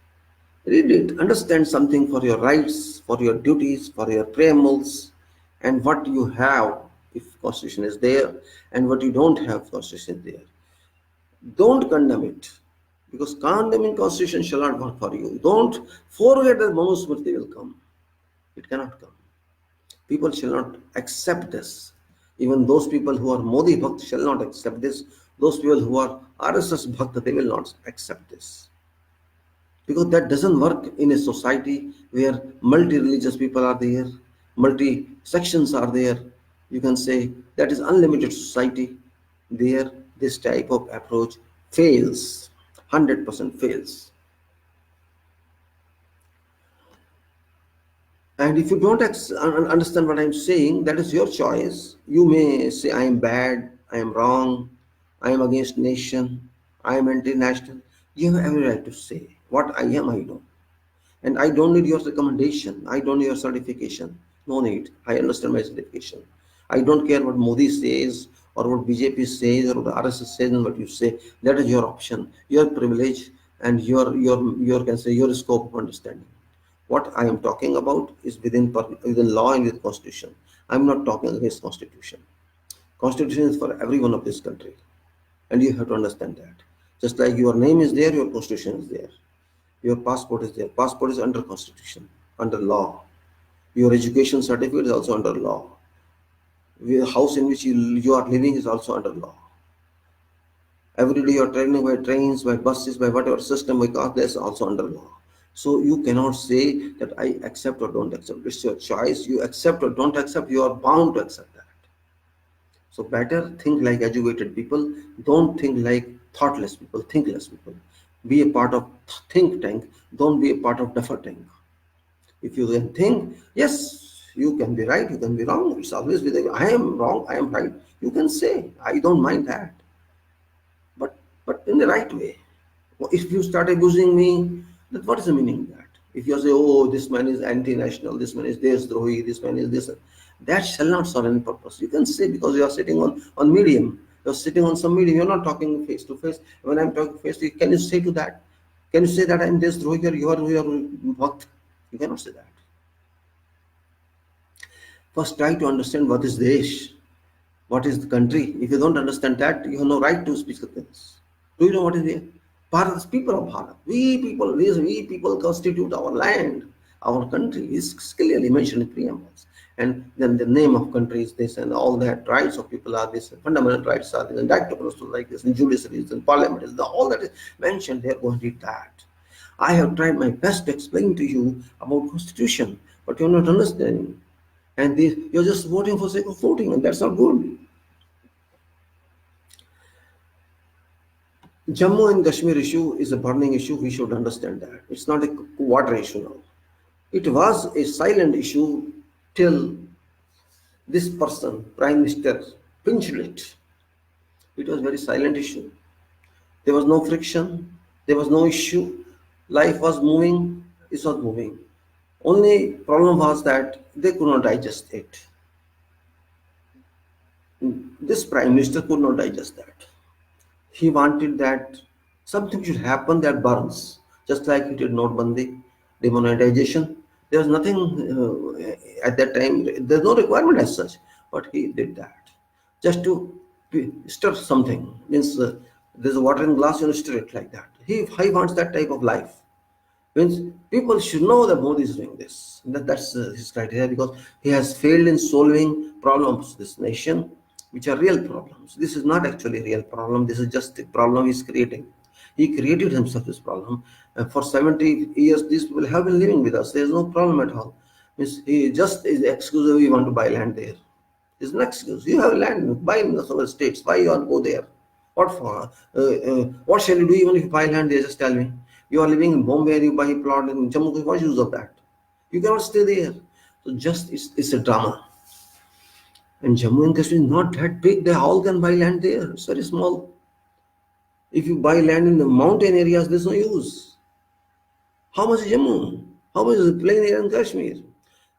Read it, understand something for your rights, for your duties, for your preambles, and what you have if Constitution is there, and what you don't have Constitution is there. Don't condemn it, because condemning Constitution shall not work for you. Don't forget that Manusmriti will come. It cannot come. People shall not accept this. Even those people who are Modi Bhakt shall not accept this. Those people who are RSS Bhakt, they will not accept this. Because that doesn't work in a society where multi-religious people are there, multi-sections are there. You can say that is unlimited society. There, this type of approach fails, 100% fails. And if you don't understand what I'm saying, that is your choice. You may say, I am bad, I am wrong, I am against nation, I am anti-national. You have every right to say, what I am, I know. And I don't need your recommendation. I don't need your certification. No need. I understand my certification. I don't care what Modi says or what BJP says or what RSS says and what you say. That is your option, your privilege, and your can say your scope of understanding. What I am talking about is within law and with Constitution. I'm not talking against Constitution. Constitution is for everyone of this country, and you have to understand that. Just like your name is there, your Constitution is there. Your passport is there. Passport is under Constitution, under law. Your education certificate is also under law. The house in which you are living is also under law. Every day you are traveling by trains, by buses, by whatever system, by cars, that's also under law. So you cannot say that I accept or don't accept. It's your choice. You accept or don't accept, you are bound to accept that. So better think like educated people. Don't think like thoughtless people, thinkless people. Be a part of think tank. Don't be a part of duffer tank. If you can think, yes, you can be right, you can be wrong. It's always with I am wrong, I am right. You can say, I don't mind that. But in the right way. If you start abusing me, then what is the meaning of that? If you say, oh, this man is anti-national, this man is Desdrohi, this man is this, that shall not serve any purpose. You can say, because you are sitting on medium, you're sitting on some medium, you're not talking face to face. When I'm talking face to face, can you say to that? Can you say that I'm Desdrohi or you are Bhakt? You cannot say that. First, try to understand what is Desh, what is the country. If you don't understand that, you have no right to speak of things. Do you know what is there? Bharat is people of Bharat. We people constitute our land. Our country is clearly mentioned in preambles. And then the name of country is this, and all that rights of people are this, and fundamental rights are this, and right to protest like this, and judiciary is, and parliament is, all that is mentioned, they are going to read that. I have tried my best to explain to you about constitution, but you're not understanding. And you're just voting for sake of voting, and that's not good. Jammu and Kashmir issue is a burning issue. We should understand that. It's not a water issue now. It was a silent issue till this person, Prime Minister, pinched it. It was a very silent issue. There was no friction. There was no issue. Life was moving. It was moving. Only problem was that they could not digest it. This Prime Minister could not digest that. He wanted that something should happen that burns, just like he did Notbandi, demonetization. There was nothing at that time, there's no requirement as such, but he did that just to stir something. Means there's a water in glass, you stir it like that. He wants that type of life. Means people should know that Modi is doing this. That's his criteria, because he has failed in solving problems of this nation, which are real problems. This is not actually a real problem. This is just a problem he's creating. He created himself this problem. And for 70 years, these people have been living with us. There's no problem at all. Means he just is excuse we want to buy land there. There's no excuse. You have land, buy in the other states. Why you want to go there? What for? What shall you do even if you buy land there? Just tell me. You are living in Bombay and you buy a plot in Jammu. What's use of that? You cannot stay there. So just it's a drama. And Jammu and Kashmir is not that big. They all can buy land there. It's very small. If you buy land in the mountain areas, there's no use. How much is Jammu? How much is the plain area in Kashmir?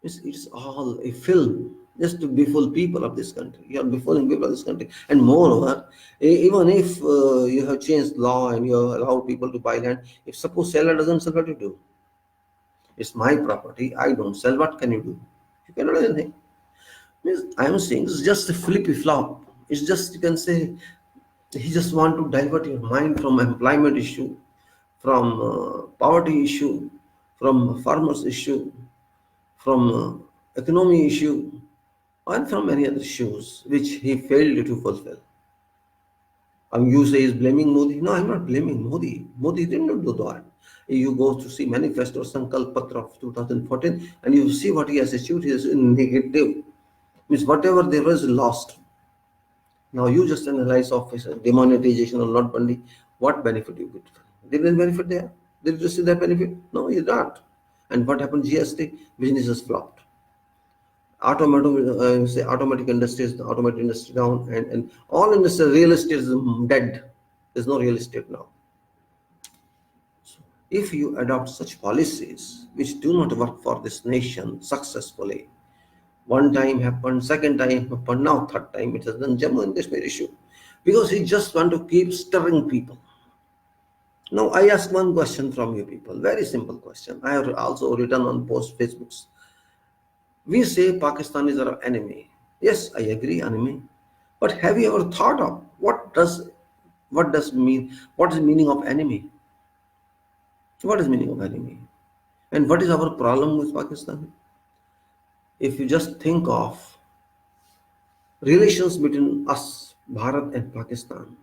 It's all a film just to befool people of this country. You are befooling people of this country. And moreover, even if you have changed law and you allow people to buy land, if suppose seller doesn't sell, what you do? It's my property. I don't sell. What can you do? You cannot do anything. I am saying it's just a flippy flop. It's just, you can say, he just want to divert your mind from employment issue, from poverty issue, from farmers issue, from economy issue, and from many other issues which he failed to fulfill. You say he's blaming Modi. No, I'm not blaming Modi. Modi did not do that. You go to see Manifesto Sankalp Patra of 2014 and you see what he has achieved. He is negative. Means whatever there was lost. Now you just analyze of demonetization or not Bandi. What benefit you get? Did any benefit there? Did you see that benefit? No, you not. And what happened? GST businesses flopped. Automatic industries, automotive industry down, and all industry, real estate is dead. There's no real estate now. So if you adopt such policies which do not work for this nation successfully, one time happened, second time happened, now third time it has done Jammu and Kashmir issue, because he just want to keep stirring people. Now I ask one question from you people, very simple question. I have also written on post Facebooks. We say Pakistan is our enemy. Yes, I agree, enemy. But have you ever thought of what is the meaning of enemy? What is meaning of enemy? And what is our problem with Pakistan? If you just think of relations between us, Bharat and Pakistan,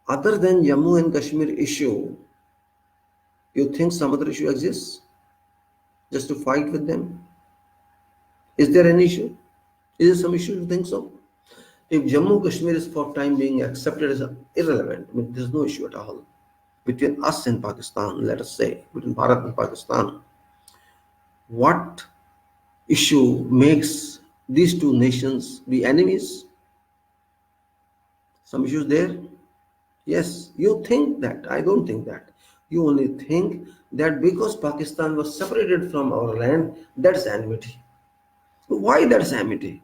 other than Jammu and Kashmir issue, you think some other issue exists? Just to fight with them? Is there an issue? Is there some issue you think so? If Jammu Kashmir is for time being accepted as irrelevant, I mean, there's no issue at all between us and Pakistan, let us say, between Bharat and Pakistan, what issue makes these two nations be enemies? Some issues there? Yes, you think that. I don't think that. You only think that because Pakistan was separated from our land, that's enmity. Why that's enmity?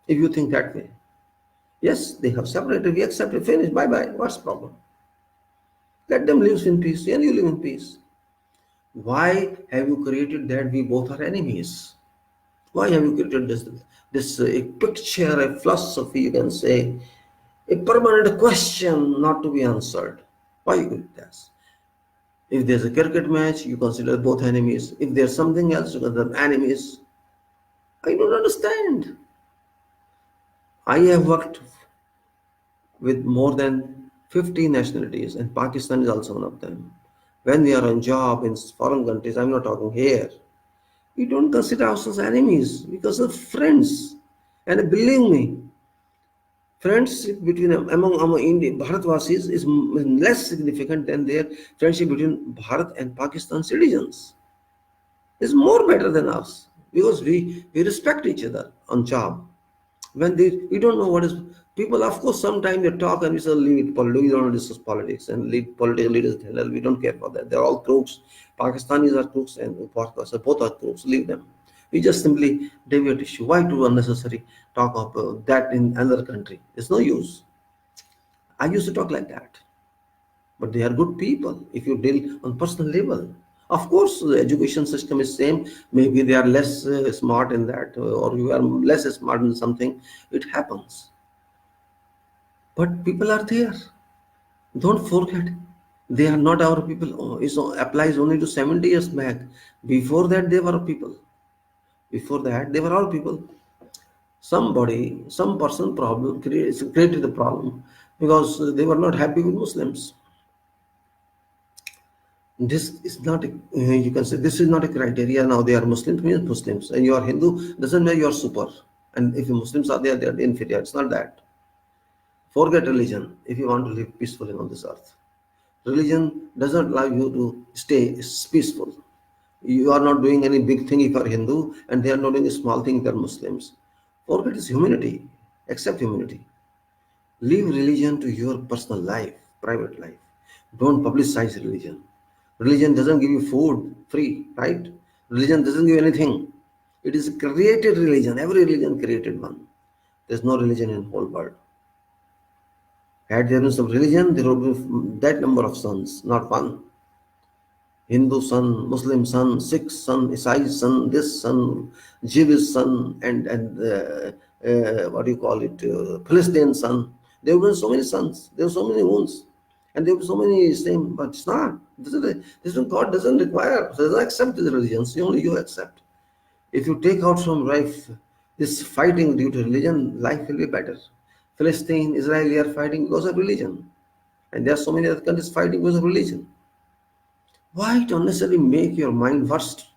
If you think that way. Yes, they have separated, we accept it, finish, bye-bye. What's the problem? Let them live in peace and you live in peace. Why have you created that we both are enemies? Why have you created this a picture, a philosophy, you can say, a permanent question not to be answered? Why you create this? If there's a cricket match, you consider both enemies. If there's something else, you consider enemies. I don't understand. I have worked with more than 50 nationalities, and Pakistan is also one of them. When we are on job in foreign countries, I'm not talking here, we don't consider ourselves enemies because of friends. And believe me, friendship between among Indian Bharatvasis is less significant than their friendship between Bharat and Pakistan citizens. Is more better than us because we respect each other on job. When we don't know what is people, of course, sometimes they talk and we say leave it politics. We don't discuss politics and lead political leaders. We don't care for that. They're all crooks. Pakistanis are crooks and both are crooks. Leave them. We just simply deviate issue. Why do unnecessary talk of that in another country? It's no use. I used to talk like that, but they are good people if you deal on personal level. Of course the education system is same, maybe they are less smart in that, or you are less smart in something, it happens, but people are there, don't forget, they are not our people. Oh, it applies only to 70 years back. Before that they were people, before that they were all people. Somebody, some person problem created the problem because they were not happy with Muslims. This is not a, you can say this is not a criteria. Now they are Muslims means Muslims, and you are Hindu doesn't mean you are super, and if the Muslims are there, they are inferior. It's not that. Forget religion if you want to live peacefully on this earth. Religion doesn't allow you to stay peaceful. You are not doing any big thing if you are Hindu, and they are not doing a small thing if they are Muslims. Forget is humanity. Accept humanity. Leave religion to your personal life, private life. Don't publicize religion. Religion doesn't give you food free, right? Religion doesn't give you anything. It is a created religion. Every religion created one. There's no religion in the whole world. Had there been some religion, there would be that number of sons, not one. Hindu son, Muslim son, Sikh son, Isai son, this son, Jewish son, and what do you call it, Philistine son. There were so many sons. There were so many wounds, and there were so many same. But it's not. This is God doesn't require. Doesn't accept these religions. Only you accept. If you take out from life this fighting due to religion, life will be better. Philistine, Israeli are fighting because of religion, and there are so many other countries fighting because of religion. Why to unnecessarily make your mind worst?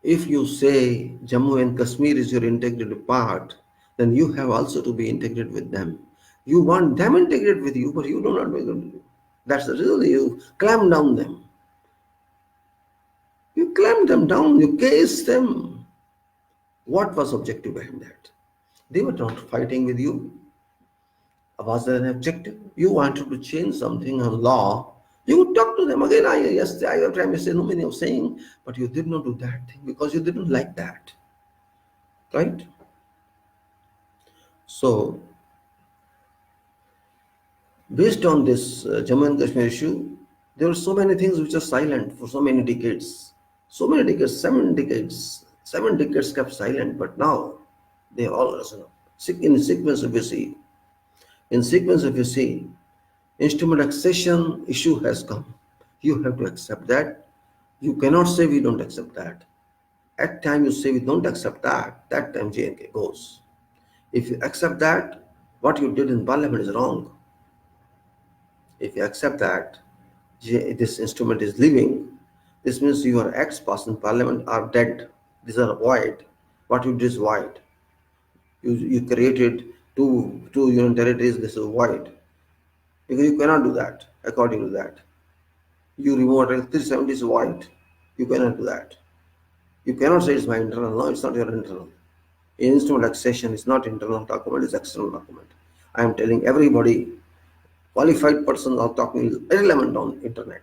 If you say Jammu and Kashmir is your integrated part, then you have also to be integrated with them. You want them integrated with you, but you do not want them to do. That's the reason you clamp down them. You clamp them down, you case them. What was objective behind that? They were not fighting with you. Was there an objective? You wanted to change something on law. You would talk to them again. Yes, I have tried to say no meaning of saying, but you did not do that thing because you didn't like that, right? So, based on this Jammu and Kashmir issue, there were so many things which are silent for so many decades. So many decades, 7 decades, 7 decades kept silent, but now they all risen up. In sequence, if you see, in sequence, if you see, instrument accession issue has come. You have to accept that. You cannot say we don't accept that. At time you say we don't accept that, that time J&K goes. If you accept that, what you did in parliament is wrong. If you accept that this instrument is living, this means your acts passed in parliament are dead. These are void. What you did is void. You created two union territories. This is void because you cannot do that according to that. You remove Article 370 is void. You cannot do that. You cannot say it's my internal. No, it's not your internal. Instrument accession is not internal document, it's external document. I am telling everybody, qualified persons are talking irrelevant on internet,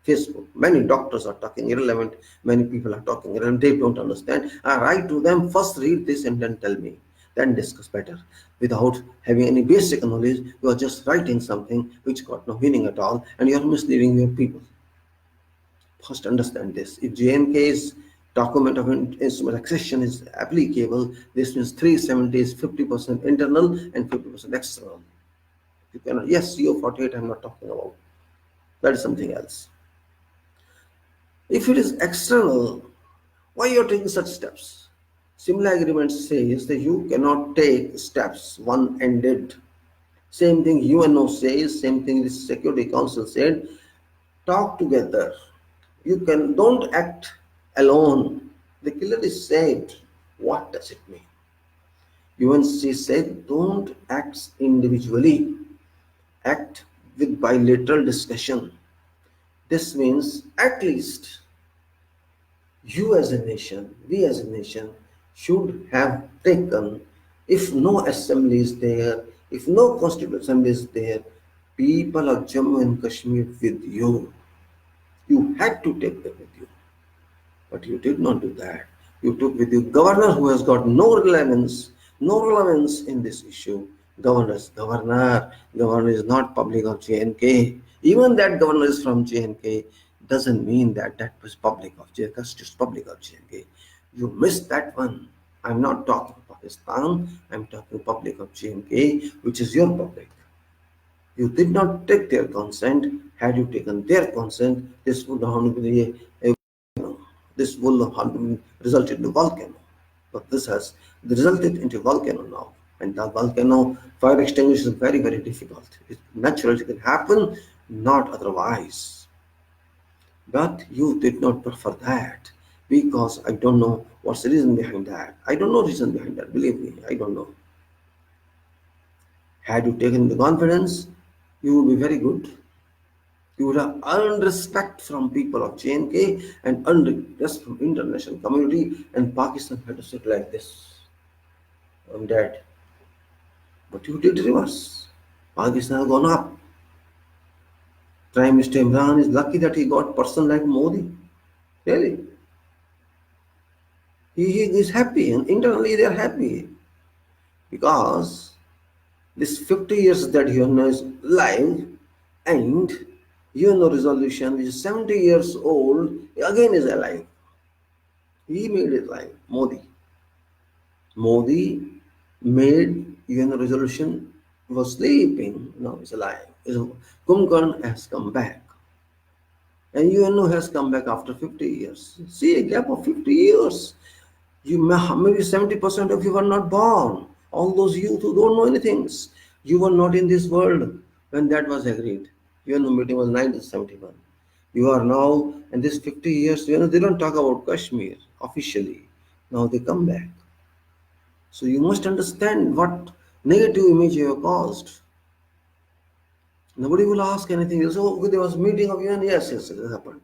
Facebook. Many doctors are talking irrelevant, many people are talking irrelevant, they don't understand. I write to them, first read this and then tell me, then discuss better. Without having any basic knowledge, you are just writing something which got no meaning at all, and you are misleading your people. First understand this. If JNK's document of instrument accession is applicable, this means 370 is 50% internal and 50% external. You cannot, yes, CO48 I'm not talking about. That is something else. If it is external, why you are taking such steps? Simla agreement says that you cannot take steps one-ended. Same thing UNO says, same thing the Security Council said. Talk together. You can don't act alone. The clearly said, what does it mean? UNC said, don't act individually. Act with bilateral discussion. This means at least you as a nation, we as a nation, should have taken, if no assembly is there, if no constituent assembly is there, people of Jammu and Kashmir with you. You had to take them with you. But you did not do that. You took with you governor who has got no relevance in this issue. Governor is governor. Governor is not public of JNK. Even that governor is from JNK doesn't mean that that was public of JNK, just public of JNK. You missed that one. I'm not talking Pakistan. I'm talking public of JNK, which is your public. You did not take their consent. Had you taken their consent, this would not be a this will result in a volcano. But this has resulted into a volcano now. And the volcano fire extinguisher is very, very difficult. It naturally can happen, not otherwise. But you did not prefer that because I don't know what's the reason behind that. I don't know reason behind that. Believe me, I don't know. Had you taken the confidence, you would be very good. You would have earned respect from people of JNK and earned respect from international community, and Pakistan had to sit like this. I'm dead. But you did reverse. Pakistan has gone up. Prime Minister Imran is lucky that he got a person like Modi. Really. He is happy, and internally they are happy. Because this 50 years that UNO is live, and UNO resolution, which is 70 years old, again is alive. He made it live, Modi. Modi made UN resolution, was sleeping, now he's alive. Kumbhakarna has come back. And UNO has come back after 50 years. See, a gap of 50 years. Maybe 70% of you were not born. All those youth who don't know anything. You were not in this world when that was agreed. UNO meeting was 1971. You are now, in this 50 years, they don't talk about Kashmir officially. Now they come back. So you must understand what negative image you have caused. Nobody will ask anything. So okay, there was a meeting of UN. Yes, it happened.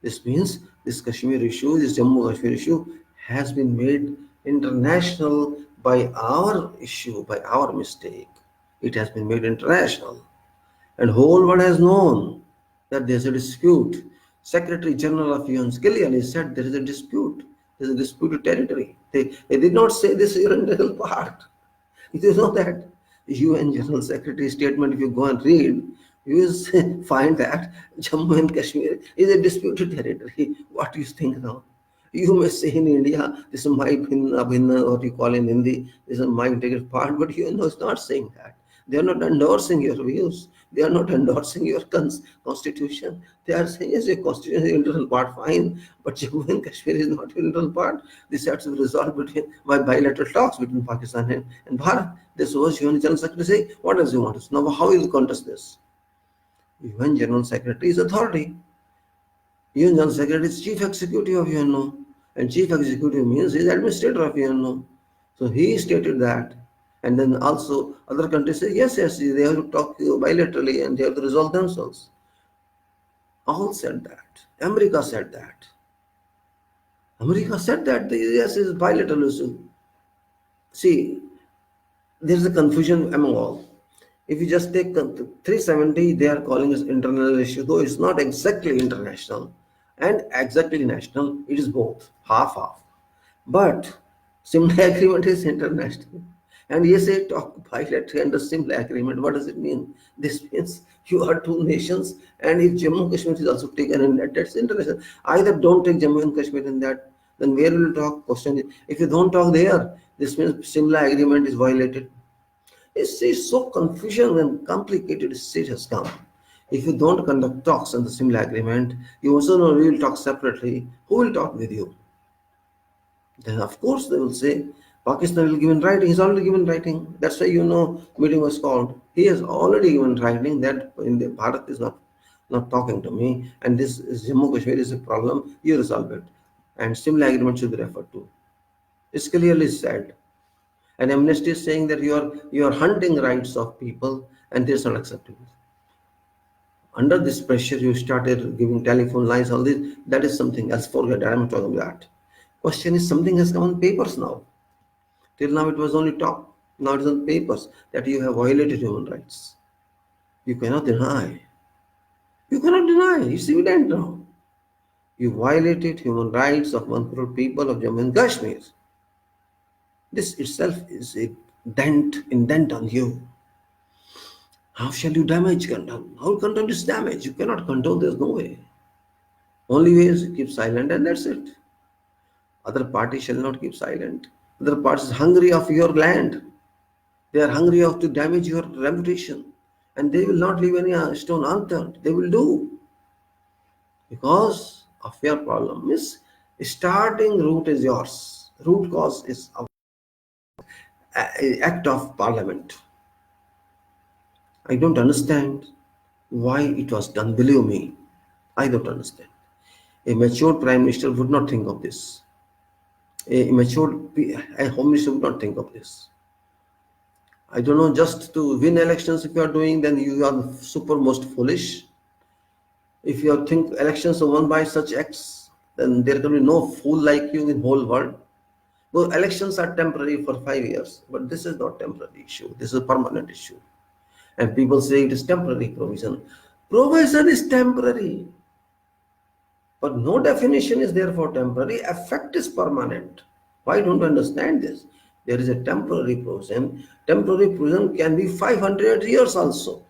This means this Kashmir issue, this Jammu Kashmir issue, has been made international by our issue, by our mistake. It has been made international, and whole world has known that there is a dispute. Secretary General of UN clearly said there is a dispute. There is a disputed territory. They did not say this is your integral part. You know that UN General Secretary statement, if you go and read, you will find that Jammu and Kashmir is a disputed territory. What do you think now? You may say in India, this is my bhinna, what you call in Hindi, this is my integral part, but you know it's not saying that. They are not endorsing your views. They are not endorsing your constitution. They are saying, yes, your constitution is integral part, fine, but Jammu and Kashmir is not integral part. This has to be resolved by bilateral talks between Pakistan and Bharat. This was UN General Secretary saying, what does he want us? Now, how will you contest this? UN General Secretary is authority. UN General Secretary is Chief Executive of UNO, and Chief Executive means he is Administrator of UNO. So he stated that. And then also other countries say, yes, they have to talk bilaterally and they have to resolve themselves. All said that. America said that. America said that, yes, it's bilateral issue. See, there's a confusion among all. If you just take 370, they are calling it internal issue, though it's not exactly international and exactly national, it is both, half-half. But Simla agreement is international. And yes, I talk bilateral and the Simla agreement. What does it mean? This means you are two nations, and if Jammu and Kashmir is also taken in that, that's international. Either don't take Jammu and Kashmir in that, then where will you talk? Question is, if you don't talk there, this means Simla agreement is violated. It's so confusion and complicated state has come. If you don't conduct talks on the Simla agreement, you also know we will talk separately. Who will talk with you? Then of course they will say Pakistan will give in writing. He's already given writing. That's why meeting was called. He has already given writing that in the Bharat is not talking to me, and this is Jammu Kashmir is a problem. You resolve it, and similar agreement should be referred to. It's clearly said. And Amnesty is saying that you are hunting rights of people, and this is not acceptable. Under this pressure, you started giving telephone lines, all this. That is something else. Forget that. I'm talking about that. Question is something has come on papers now. Till now it was only talk. Now it is on papers that you have violated human rights. You cannot deny. You cannot deny. It's evident now. You violated human rights of 1 crore people of Jammu and Kashmir. This itself is a indent on you. How shall you damage content? How content is damaged? You cannot control. There's no way. Only way is to keep silent, and that's it. Other party shall not keep silent. Other party is hungry of your land. They are hungry of to damage your reputation, and they will not leave any stone unturned. They will do because of your problem. Is starting root is yours. Root cause is a act of parliament. I don't understand why it was done. Believe me, I don't understand. A mature prime minister would not think of this. A home minister would not think of this. I don't know, just to win elections, if you are doing, then you are super most foolish. If you think elections are won by such acts, then there can be no fool like you in whole world. Well, elections are temporary for 5 years, but this is not temporary issue. This is a permanent issue. And people say it is temporary provision. Provision is temporary, but no definition is there for temporary. Effect is permanent. Why don't you understand this? There is a temporary provision. Temporary provision can be 500 years also.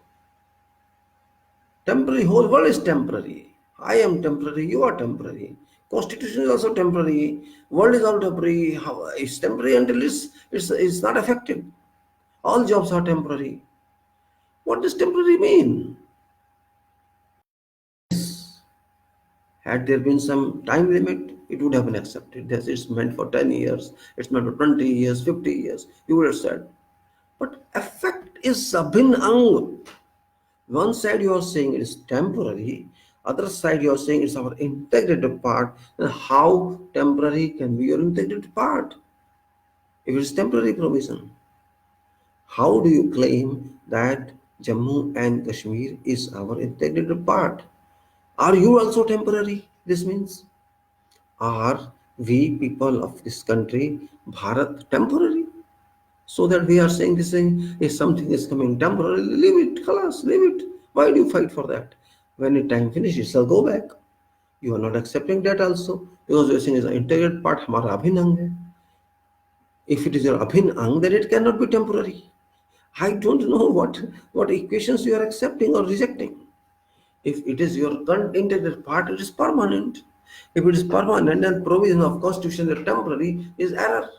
Temporary, whole world is temporary. I am temporary, you are temporary. Constitution is also temporary. World is all temporary. It's temporary until it's not affected. All jobs are temporary. What does temporary mean? Had there been some time limit, it would have been accepted. This it's meant for 10 years, it's meant for 20 years, 50 years. You would have said. But effect is sabhin ang. One side you are saying it is temporary, other side you are saying it's our integrated part. Then how temporary can be your integrated part? If it is temporary provision, how do you claim that Jammu and Kashmir is our integrated part? Are you also temporary? This means, are we people of this country, Bharat, temporary? So that we are saying this thing, if something is coming temporarily, leave it, khalas, leave it. Why do you fight for that? When the time finishes, it'll go back. You are not accepting that also because you are saying it's an integrated part, hamara abhin ang hai. If it is your abhin ang, then it cannot be temporary. I don't know what equations you are accepting or rejecting. If it is your integrated part, it is permanent. If it is permanent, then provision of constitution that temporary is error.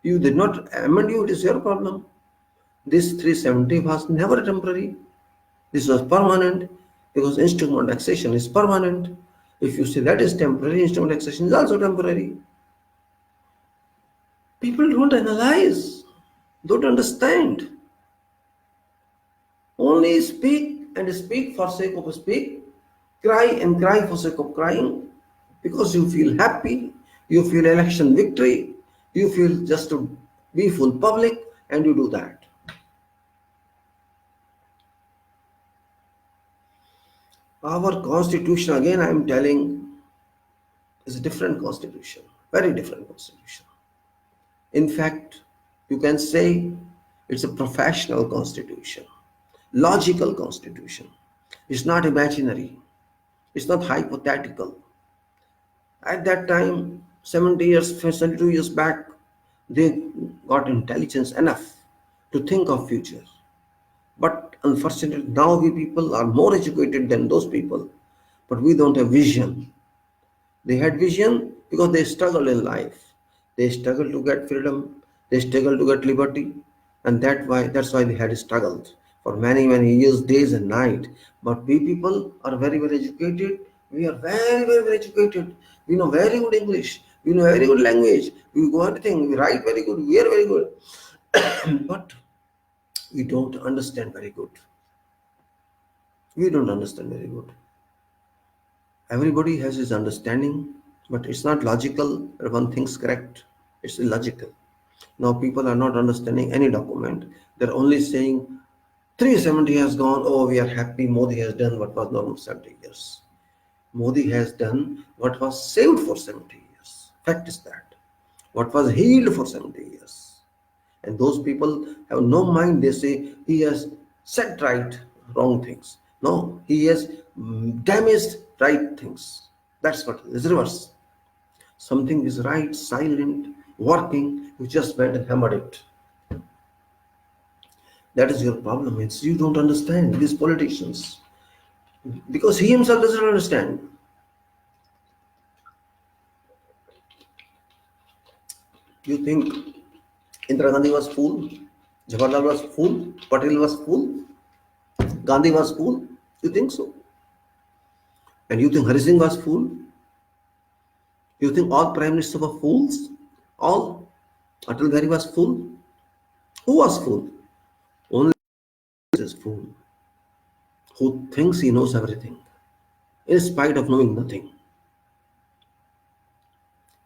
You did not amend you, it is your problem. This 370 was never temporary. This was permanent because instrument taxation is permanent. If you say that is temporary, instrument taxation is also temporary. People don't analyze, don't understand. Only speak and speak for sake of speak, cry and cry for sake of crying, because you feel happy, you feel election victory, you feel just to be full public, and you do that. Our constitution, again I am telling, is a different constitution, very different constitution. In fact, you can say it's a professional constitution, logical constitution. It's not imaginary, it's not hypothetical. At that time, 70 years, 72 years back, they got intelligence enough to think of future. But unfortunately, now we people are more educated than those people, but we don't have vision. They had vision because they struggled in life. They struggled to get freedom. They struggled to get liberty, and that's why they had struggled for many, many years, days and night. But we people are very, very educated. We are very, very, very educated. We know very good English. We know very good language. We go everything. We write very good. We are very good. But we don't understand very good. We don't understand very good. Everybody has his understanding, but it's not logical. One thinks correct. It's illogical. Now people are not understanding any document. They're only saying 370 has gone. Oh, we are happy. Modi has done what was normal 70 years. Modi has done what was saved for 70 years. Fact is that. What was healed for 70 years. And those people have no mind. They say he has said right, wrong things. No, he has damaged right things. That's what is reverse. Something is right, silent, working. You just went and hammered it. That is your problem. It's you don't understand these politicians because he himself doesn't understand. You think Indira Gandhi was fool, Jawaharlal was fool, Patel was fool, Gandhi was fool? You think so? And you think Hari Singh was fool? You think all prime ministers were fools? All? Atal Bihari was fool? Who was fool? Only is fool who thinks he knows everything in spite of knowing nothing.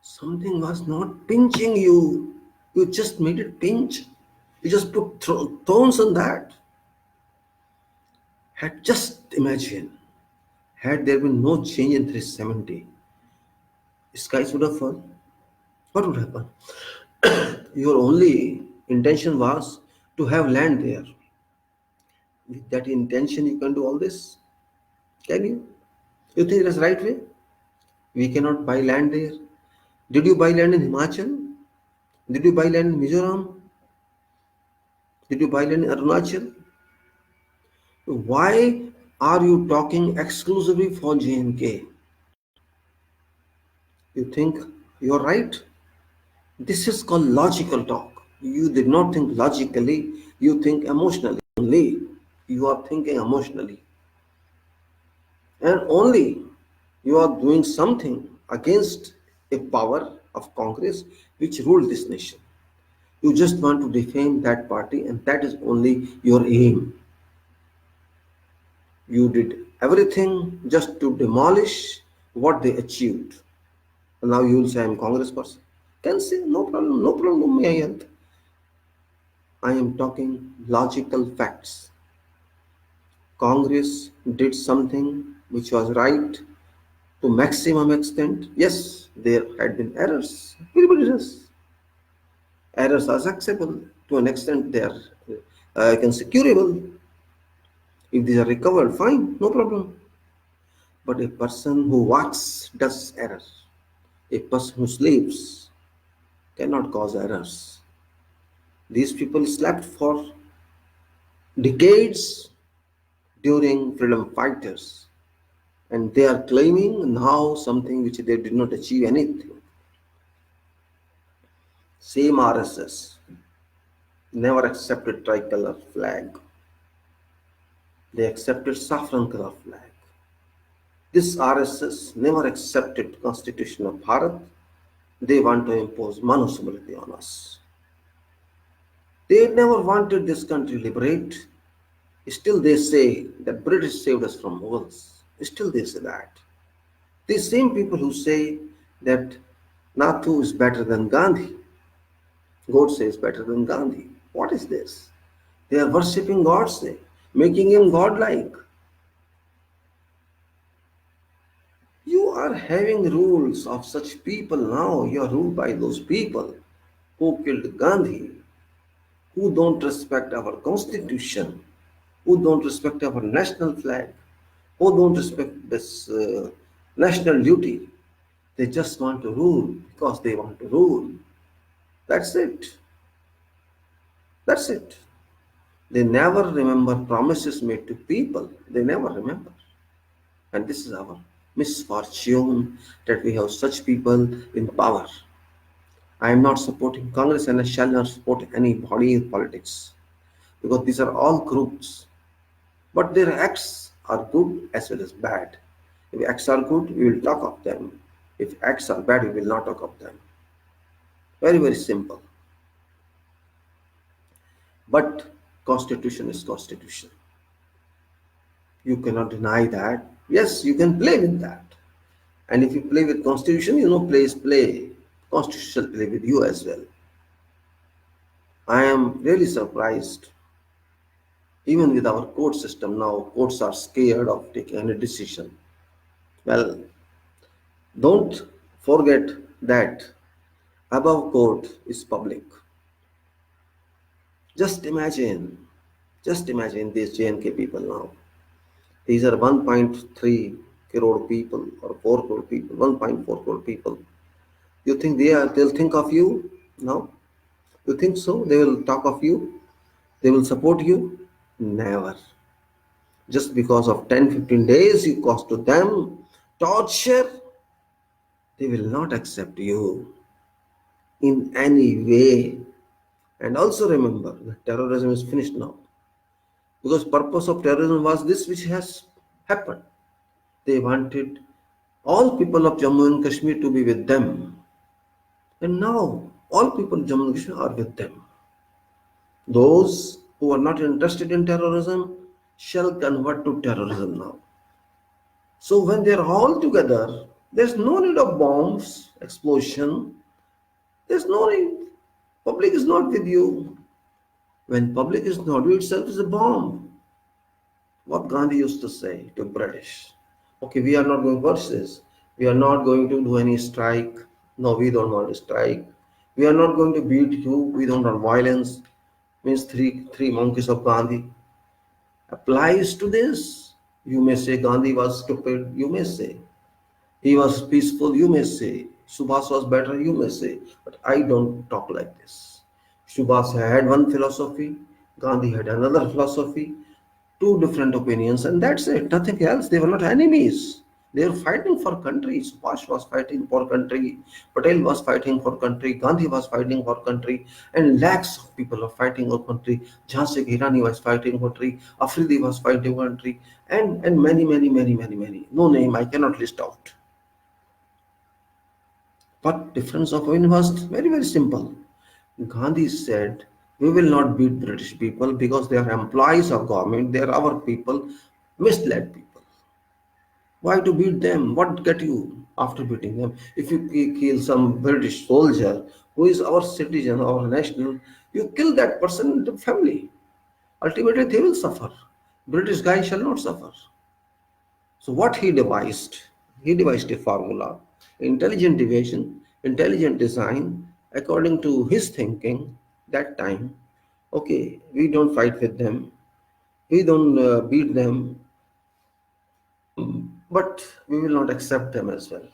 Something was not pinching you. You just made it pinch. You just put thorns on that. Had just imagine, had there been no change in 370, skies would have fallen. What would happen? Your only intention was to have land there. With that intention, you can do all this. Can you? You think that's right way? We cannot buy land there. Did you buy land in Himachal? Did you buy land in Mizoram? Did you buy land in Arunachal? Why are you talking exclusively for JNK? You think you're right? This is called logical talk. You did not think logically, you think emotionally only. You are thinking emotionally. And only you are doing something against a power of Congress which ruled this nation. You just want to defame that party, and that is only your aim. You did everything just to demolish what they achieved. And now you will say I'm Congress person. Can say no problem, may I help? I am talking logical facts. Congress did something which was right to maximum extent. Yes, there had been errors. Everybody does. Errors are acceptable to an extent. They are, I can say, curable. If these are recovered, fine, no problem. But a person who walks does error. A person who sleeps cannot cause errors. These people slept for decades during freedom fighters, and they are claiming now something which they did not achieve anything. Same RSS never accepted tricolor flag. They accepted saffron color flag. This RSS never accepted Constitution of Bharat. They want to impose Manusmriti on us. They never wanted this country liberate. Still they say that British saved us from Mughals. Still they say that. These same people who say that Nathu is better than Gandhi, Godse is better than Gandhi. What is this? They are worshipping Godse, making him godlike. You are having rules of such people now. You are ruled by those people who killed Gandhi, who don't respect our constitution, who don't respect our national flag, who don't respect this national duty. They just want to rule because they want to rule. That's it. That's it. They never remember promises made to people. They never remember. And this is our misfortune that we have such people in power. I am not supporting Congress and I shall not support any body in politics because these are all groups But their acts are good as well as bad. If acts are good, we will talk of them. If acts are bad, we will not talk of them. Very, very simple. But constitution is constitution. You cannot deny that. Yes, you can play with that. And if you play with constitution, play is play. Constitution shall play with you as well. I am really surprised. Even with our court system now, courts are scared of taking any decision. Well, don't forget that above court is public. Just imagine, just imagine these JNK people now. These are 1.3 crore people or 4 crore people, 1.4 crore people. You think they'll think of you? No. You think so? They will talk of you? They will support you? Never. Just because of 10, 15 days you cost to them torture, they will not accept you in any way. And also remember that terrorism is finished now. Because purpose of terrorism was this which has happened. They wanted all people of Jammu and Kashmir to be with them. And now all people of Jammu and Kashmir are with them. Those who are not interested in terrorism shall convert to terrorism now. So when they are all together, there's no need of bombs, explosion. There's no need. Public is not with you. When public is not, you itself is a bomb. What Gandhi used to say to British. Okay, we are not going versus. We are not going to do any strike. No, we don't want to strike. We are not going to beat you. We don't want violence. Means three monkeys of Gandhi applies to this. You may say Gandhi was stupid. You may say he was peaceful. You may say Subhas was better. You may say, but I don't talk like this. Subhas had one philosophy. Gandhi had another philosophy. Two different opinions, and that's it. Nothing else. They were not enemies. They were fighting for country. Subhash was fighting for country. Patel was fighting for country. Gandhi was fighting for country. And lakhs of people are fighting for country. Jhansi Hirani was fighting for country. Afridi was fighting for country. And many, many, many, many, many. No name I cannot list out. But difference of opinion was very, very simple. Gandhi said, we will not beat British people because they are employees of government, they are our people, misled people. Why to beat them? What get you after beating them? If you kill some British soldier who is our citizen, our national, you kill that person in the family. Ultimately, they will suffer. British guy shall not suffer. So what he devised a formula, intelligent division, intelligent design, according to his thinking that time. Okay, we don't fight with them, we don't beat them, but we will not accept them as well.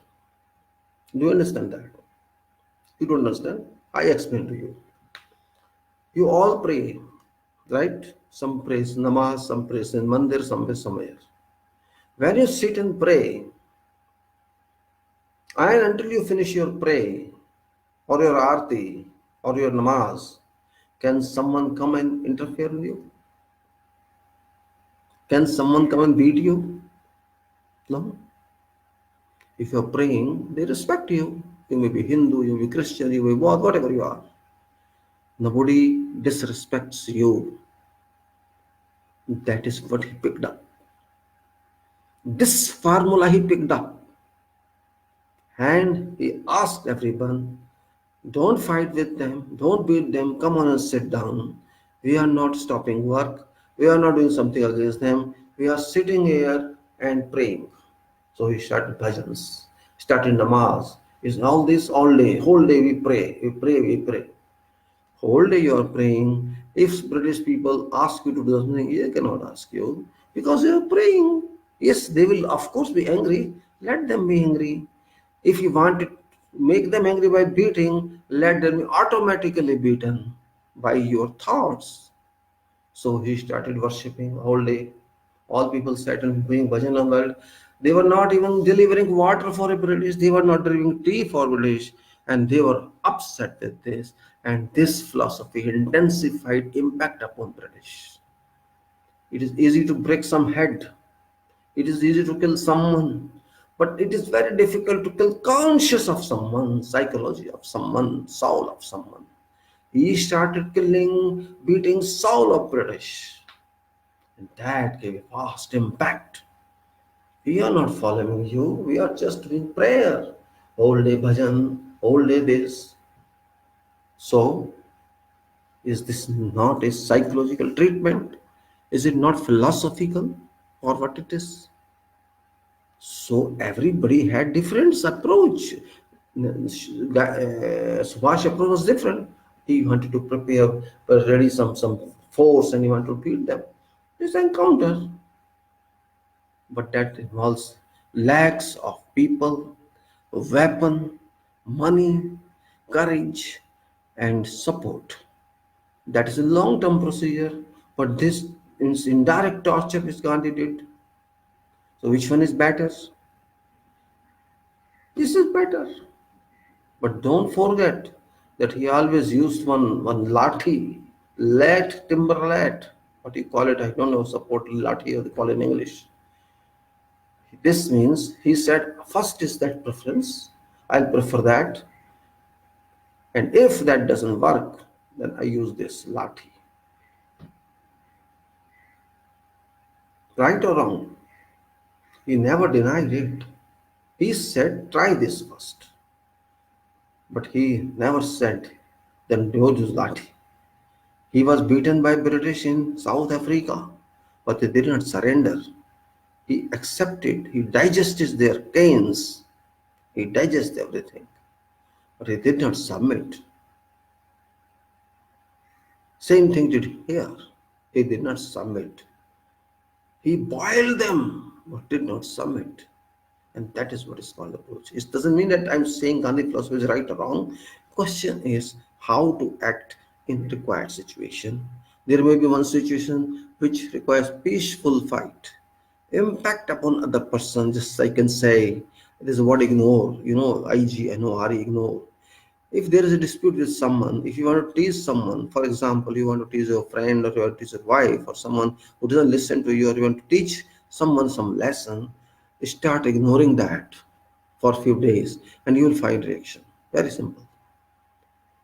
Do you understand that? You don't understand? I explain to you. You all pray, right? Some prays namaz, some prays in mandir, somewhere. When you sit and pray, and until you finish your pray, or your arti, or your namaz, can someone come and interfere with you? Can someone come and beat you? No. If you're praying, they respect you. You may be Hindu, you may be Christian, you may be whatever you are. Nobody disrespects you. That is what he picked up. This formula he picked up. And he asked everyone, don't fight with them, don't beat them, come on and sit down. We are not stopping work, we are not doing something against them, we are sitting here and praying. So he started bhajans, started namaz. It's all this all day, whole day we pray, we pray, we pray. Whole day you are praying. If British people ask you to do something, they cannot ask you because you are praying. Yes, they will of course be angry. Let them be angry. If you want to make them angry by beating, let them be automatically beaten by your thoughts. So he started worshipping all day. All people sat and doing bhajan on that. They were not even delivering water for a British. They were not delivering tea for British. And they were upset with this. And this philosophy intensified impact upon British. It is easy to break some head. It is easy to kill someone. But it is very difficult to kill conscious of someone, psychology of someone, soul of someone. He started killing, beating Saul of British. And that gave a vast impact. We are not following you, we are just doing prayer. Whole day bhajan, whole day this. So, is this not a psychological treatment? Is it not philosophical or what it is? So everybody had different approach. Subhash approach was different. He wanted to prepare, ready some force, and he wanted to beat them. This encounter, but that involves lacks of people, weapon, money, courage, and support. That is a long-term procedure, but this is indirect torture which Gandhi did. So which one is better? This is better. But don't forget that he always used one lathi, lat, timber lat. What do you call it? I don't know, support lathi or they call it in English. This means he said, first is that preference. I'll prefer that. And if that doesn't work, then I use this lathi. Right or wrong? He never denied it. He said, try this first. But he never said, then don't use lathi. He was beaten by British in South Africa, but he did not surrender. He accepted, he digested their canes, he digested everything, but he did not submit. Same thing did here. He did not submit. He boiled them, but did not submit. And that is what is called approach. It doesn't mean that I'm saying Gandhi philosophy is right or wrong. Question is how to act in required situation. There may be one situation which requires peaceful fight. Impact upon other person, just I can say, it is a word ignore. IG, I know, RE, ignore. If there is a dispute with someone, if you want to tease someone, for example, you want to tease your friend or you want to tease your wife or someone who doesn't listen to you, or you want to teach someone some lesson, start ignoring that for a few days and you will find reaction. Very simple.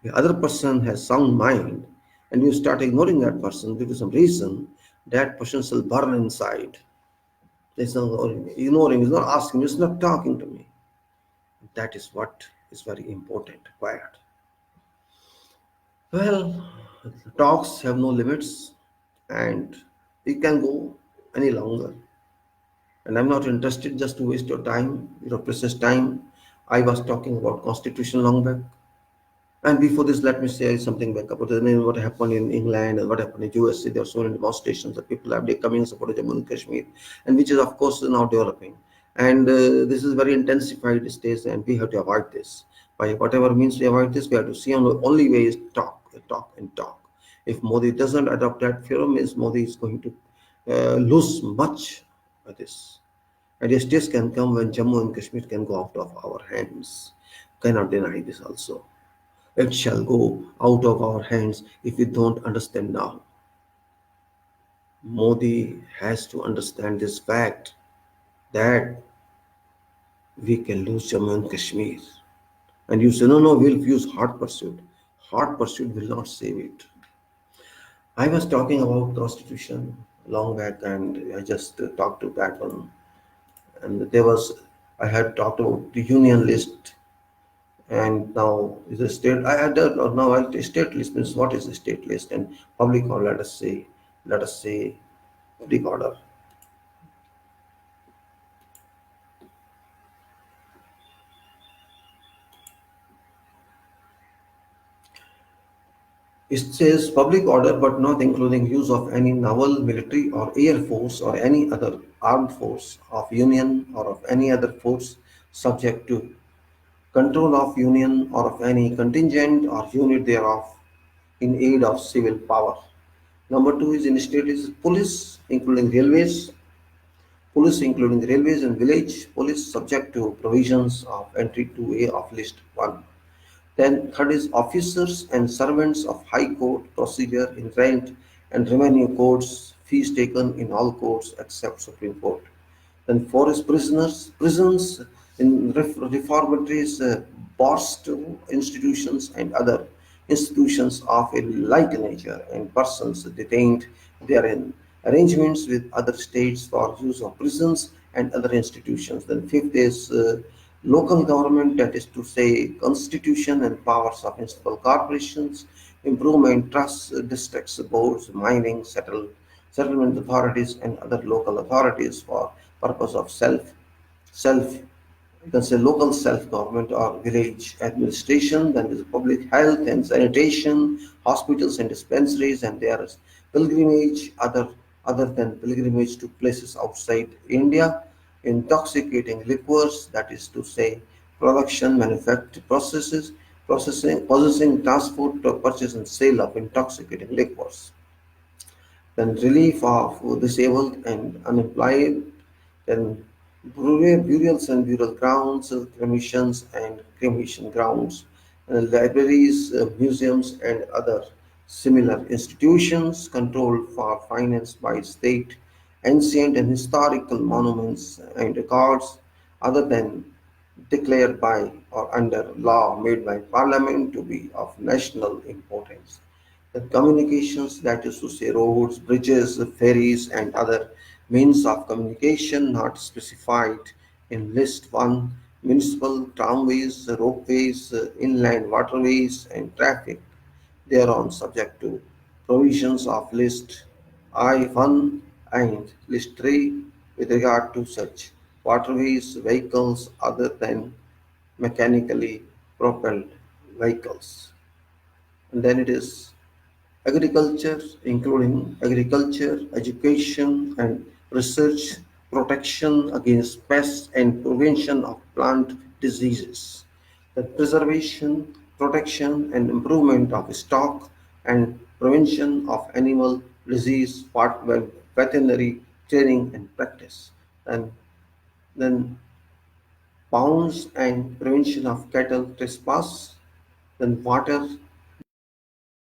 The other person has sound mind and you start ignoring that person due to some reason, that person shall burn inside. There's no ignoring, is not asking, is not talking to me. That is what is very important, required. Well, talks have no limits and we can go any longer. And I'm not interested just to waste your time, your precious time. I was talking about constitution long back. And before this, let me say something back about what happened in England and what happened in USA. There are so many demonstrations that people have becoming in support of Jammu and Kashmir, and which is of course now developing. And this is very intensified these days, and we have to avoid this. By whatever means we avoid this, we have to see on the only way is talk, talk, and talk. If Modi doesn't adopt that theorem, means Modi is going to lose much of this. And yes, this can come when Jammu and Kashmir can go out of our hands. Cannot deny this also. It shall go out of our hands if we don't understand now. Modi has to understand this fact that we can lose Jammu and Kashmir. And you say, no, no, we'll use hot pursuit. Hot pursuit will not save it. I was talking about constitution long back and I just talked to that one. And I had talked about the union list and now is a state. I had done or now a state list means what is a state list and public or let us say public order. It says public order but not including use of any naval, military or air force or any other armed force of union or of any other force subject to control of union or of any contingent or unit thereof in aid of civil power. Number two is in state is police including railways and village police subject to provisions of entry 2A of list 1. Then third is officers and servants of high court procedure in rent and revenue codes fees taken in all courts except Supreme Court. Then forest prisons in reformatories, borscht institutions and other institutions of a like nature and persons detained therein. Arrangements with other states for use of prisons and other institutions. Then fifth is local government, that is to say constitution and powers of municipal corporations, improvement trusts, districts, boards, mining, settlement authorities and other local authorities for purpose of self you can say local self-government or village administration. Then there's public health and sanitation, hospitals and dispensaries, and there is pilgrimage other than pilgrimage to places outside India, intoxicating liquors, that is to say production, manufacture, possessing, transport, purchase and sale of intoxicating liquors. Then relief of disabled and unemployed, then burials and burial grounds, cremation grounds, libraries, museums, and other similar institutions controlled for finance by state, ancient and historical monuments and records other than declared by or under law made by Parliament to be of national importance. The communications, that is to say roads, bridges, ferries, and other means of communication not specified in List 1, municipal tramways, ropeways, inland waterways, and traffic thereon subject to provisions of List I-1 and List 3 with regard to such waterways, vehicles other than mechanically propelled vehicles. And then it is agriculture, including agriculture, education, and research, protection against pests, and prevention of plant diseases. The preservation, protection, and improvement of stock, and prevention of animal disease, veterinary training and practice. And then bounds and prevention of cattle trespass, then water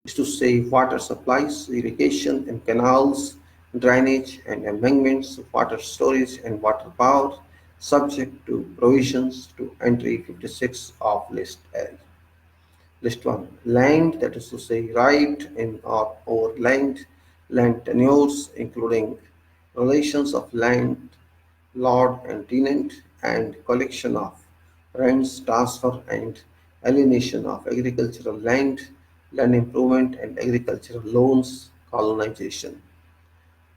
is to say water supplies, irrigation and canals, drainage and embankments, water storage and water power, subject to provisions to entry 56 of List A. List 1. Land, that is to say right in or over land tenures, including relations of land, lord and tenant, and collection of rents, transfer and alienation of agricultural land, land improvement and agricultural loans, colonization.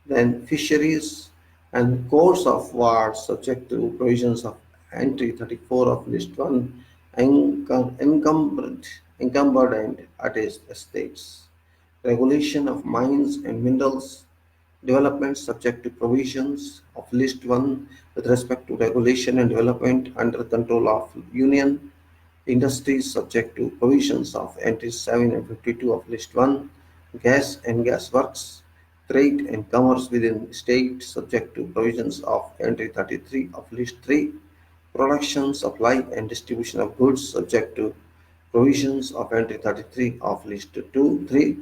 Then fisheries and course of war subject to provisions of entry 34 of List 1, encumbered and attached estates. Regulation of mines and minerals, development subject to provisions of List 1 with respect to regulation and development under control of Union. Industries subject to provisions of entries 7 and 52 of List 1. Gas and gas works, trade and commerce within state subject to provisions of entry 33 of List 3. Production, supply and distribution of goods subject to provisions of entry 33 of List 2, 3.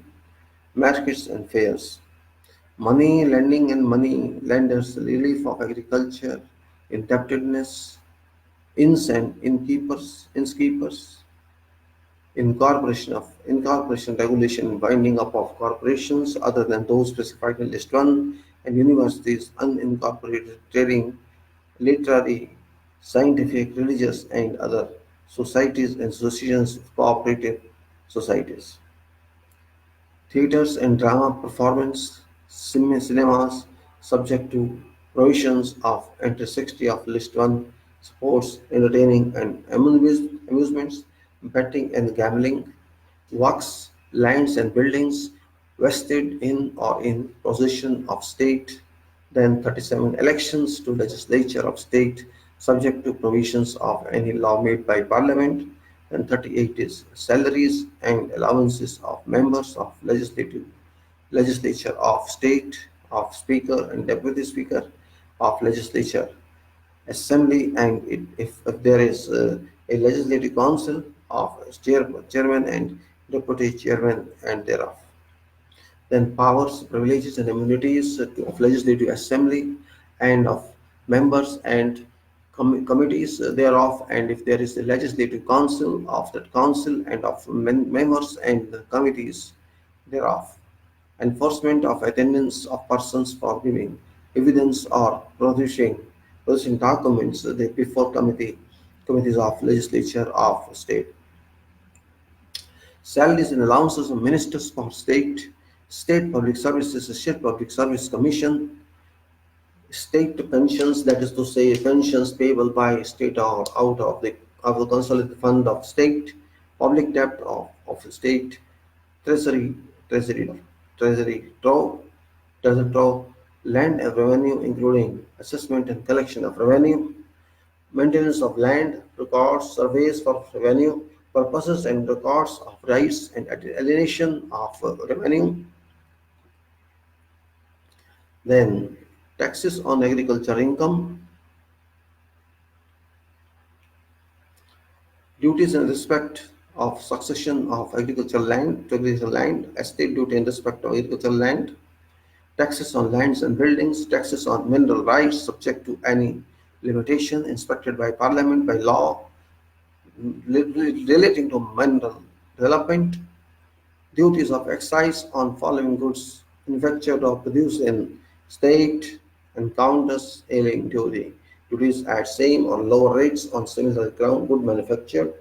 Markets and fairs. Money lending and money lenders, relief of agriculture, indebtedness, inkeepers, incorporation regulation and winding up of corporations other than those specified in List 1, and universities, unincorporated trading, literary, scientific, religious, and other societies and associations of cooperative societies. Theatres and drama performance, cinemas, subject to provisions of Entry 60 of List 1, sports, entertaining and amusements, betting and gambling, works, lands and buildings vested in or in possession of state. Then 37 elections to legislature of state subject to provisions of any law made by parliament. And 38 is salaries and allowances of members of legislature of state, of speaker and deputy speaker of legislature assembly, and if there is a legislative council of chairman and deputy chairman and thereof. Then powers, privileges, and immunities of legislative assembly and of members and committees thereof, and if there is a legislative council of that council and of members and the committees thereof. Enforcement of attendance of persons for giving evidence or producing documents before committees of legislature of state. Salaries and allowances of ministers for state public services, state public service commission, state pensions, that is to say, pensions payable by state or out of the consolidated fund of state, public debt of the state, treasury, treasury, treasury trove, treasury trove, land and revenue, including assessment and collection of revenue, maintenance of land records, surveys for revenue purposes, and records of rights and alienation of revenue. Then taxes on agriculture income, duties in respect of succession of agricultural land to agricultural land, estate duty in respect of agricultural land, taxes on lands and buildings, taxes on mineral rights subject to any limitation inspected by Parliament by law relating to mineral development, duties of excise on following goods manufactured or produced in state and counters alien duty, duties at same or lower rates on similar ground good manufactured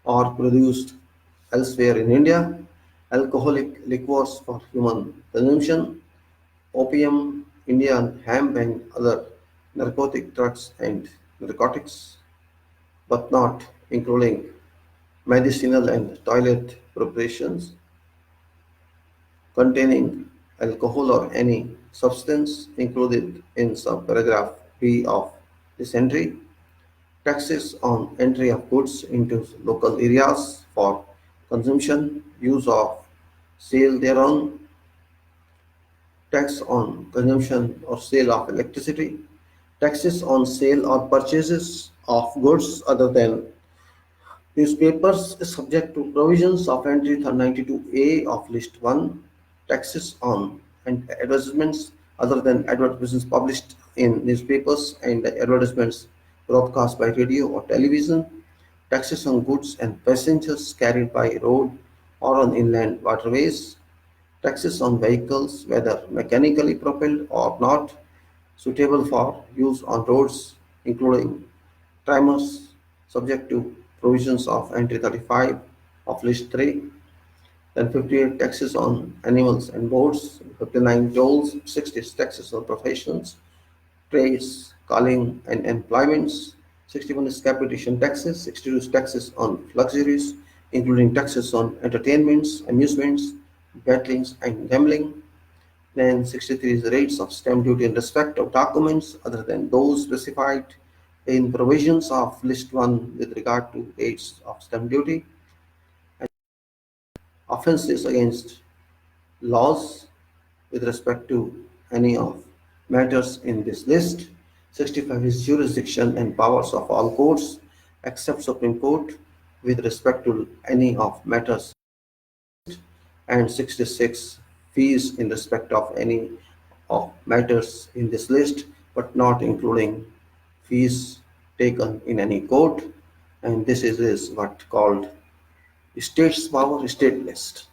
or produced elsewhere in India, alcoholic liquors for human consumption, opium, Indian hemp and other narcotic drugs and narcotics, but not including medicinal and toilet preparations containing alcohol or any substance included in subparagraph B of this entry, taxes on entry of goods into local areas for consumption, use of sale thereon, tax on consumption or sale of electricity, taxes on sale or purchases of goods other than newspapers is subject to provisions of entry 92A of list 1, taxes on and advertisements other than advertisements published in newspapers and advertisements broadcast by radio or television, taxes on goods and passengers carried by road or on inland waterways, taxes on vehicles, whether mechanically propelled or not, suitable for use on roads, including trammers, subject to provisions of entry 35 of list 3, then 58 taxes on animals and boats, 59 tolls, 60 taxes on professions, trades, calling and employments, 61 is capitation taxes, 62 is taxes on luxuries, including taxes on entertainments, amusements, betting and gambling. Then 63 is the rates of stamp duty in respect of documents other than those specified in provisions of list 1 with regard to rates of stamp duty. And offences against laws with respect to any of matters in this list. 65 is jurisdiction and powers of all courts except Supreme Court with respect to any of matters, and 66 fees in respect of any of matters in this list but not including fees taken in any court, and this is what called state's power state list,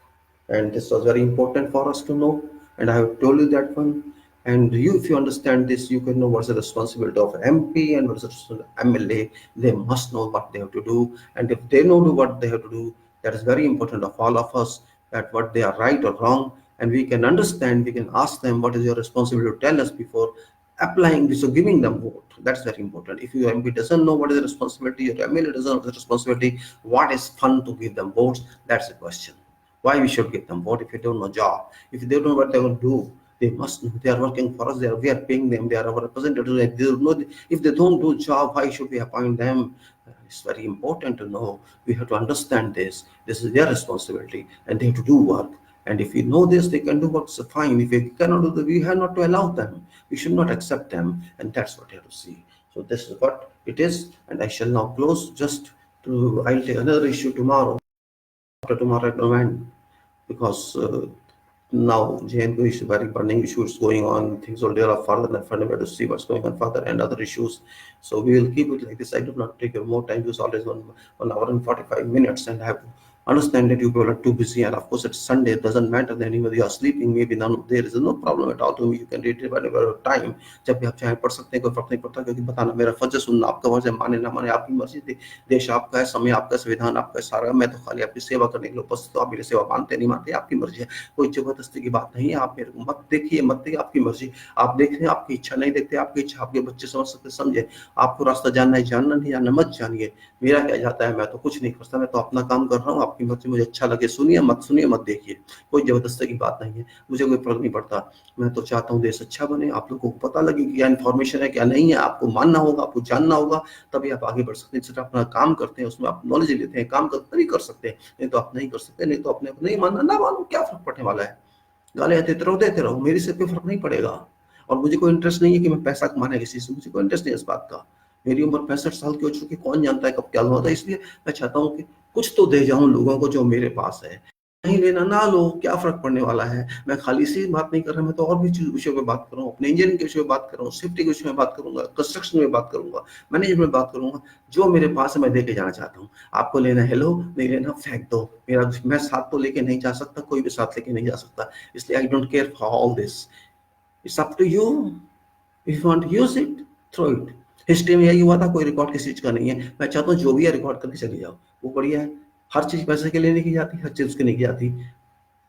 and this was very important for us to know, and I have told you that one, and you, if you understand this, you can know what's the responsibility of MP and what's the responsibility of MLA. They must know what they have to do, and if they know what they have to do, that is very important of all of us, that what they are right or wrong, and we can understand, we can ask them what is your responsibility to tell us before applying this or giving them vote. That's very important. If your MP doesn't know what is the responsibility, your MLA doesn't know the responsibility, what is fun to give them votes? That's the question. Why we should give them vote if you don't know job? If they don't know what they will do, they must know. They are working for us. We are paying them. They are our representatives. They don't know, if they don't do job, why should we appoint them? It's very important to know. We have to understand this. This is their responsibility, and they have to do work. And if we know this, they can do what's fine. If we cannot do that, we have not to allow them. We should not accept them, and that's what you have to see. So this is what it is, and I shall now close. Just to, I'll take another issue tomorrow. After tomorrow, I don't mind, because Now, JNK is very burning issues going on. Things will develop further and further to see what's going on further and other issues. So we will keep it like this. I do not take your more time. It's always 1 hour and 45 minutes, and I have to understand that you people are too busy. And of course, it's Sunday. It doesn't matter. Then even you are sleeping, maybe none. There is no problem at all to me. You can read it whenever time. जब भी आप चाहे पढ़ सकते हैं, कोई फर्क नहीं पड़ता, क्योंकि बताना मेरा फर्ज है, सुनना आपका फर्ज है, माने ना माने आपकी मर्जी थी। देश आपका है, समय आपका, संविधान आपका है, सारा। मैं तो खाली आपकी सेवा करने के लिए उपस्थित हूँ। आप मेरी सेवा मानते नहीं मानते आपकी मर्जी है। कोई जबरदस्ती की बात नहीं है। आप मेरे को मत देखिए, मत देखिए, आपकी मर्जी। आप देख रहे हैं, आपकी इच्छा, नहीं देखते आपकी इच्छा। आपके बच्चे समझ सकते समझे। आपको रास्ता जानना है, जानना नहीं जानना मत जानिए। मेरा क्या जाता है, मैं तो कुछ नहीं करता। मैं तो अपना काम कर रहा हूँ। आपकी मर्जी, मुझे अच्छा लगे सुनिए, मत सुनिए, मत देखिए। कोई जबरदस्ती की बात नहीं है। मुझे कोई फर्क नहीं पड़ता। मैं तो चाहता हूँ देश अच्छा बने, आप लोगों को पता लगे कि क्या इन्फॉर्मेशन है क्या नहीं है। आपको मानना होगा, आपको जानना होगा, तभी आप आगे बढ़ सकते हैं। सिर्फ अपना काम करते हैं, उसमें आप नॉलेज लेते हैं, काम करते तभी कर सकते हैं। नहीं तो आप नहीं कर सकते। नहीं तो अपने को नहीं मानना, ना मानो, क्या फर्क पड़ने वाला है। गालियाँ देते रहो, मेरे से कोई फर्क नहीं पड़ेगा। और मुझे कोई इंटरेस्ट नहीं है कि मैं पैसा कमाना है किसी से। मुझे कोई इंटरेस्ट नहीं है इस बात का। मेरी उम्र 65 साल की हो चुकी, कौन जानता है कब क्या हुआ था। इसलिए मैं चाहता हूँ कि कुछ तो दे जाऊं लोगों को जो मेरे पास है। नहीं लेना ना लो, क्या फर्क पड़ने वाला है। मैं खाली इसी बात नहीं कर रहा, मैं तो और भी विषयों पे बात कर रहा हूँ। अपने इंजीनियरिंग के विषय में बात कर रहा हूँ, सेफ्टी के विषय में बात करूंगा, कंस्ट्रक्शन में बात करूंगा, मैनेजमेंट में बात करूंगा। जो मेरे पास है मैं दे के जाना चाहता हूँ। आपको लेना है लो, नहीं लेना फेंक दो। मेरा, मैं साथ तो लेके नहीं जा सकता, कोई भी साथ लेके नहीं जा सकता। इसलिए I don't care for all this. It's up to you. If you want to use it, throw it. History में यही हुआ था, कोई रिकॉर्ड किसी चीज का नहीं है। मैं चाहता हूँ जो भी है रिकॉर्ड करके चले जाओ, वो बढ़िया है। हर चीज पैसे के लिए नहीं की जाती, हर चीज उसके नहीं की जाती,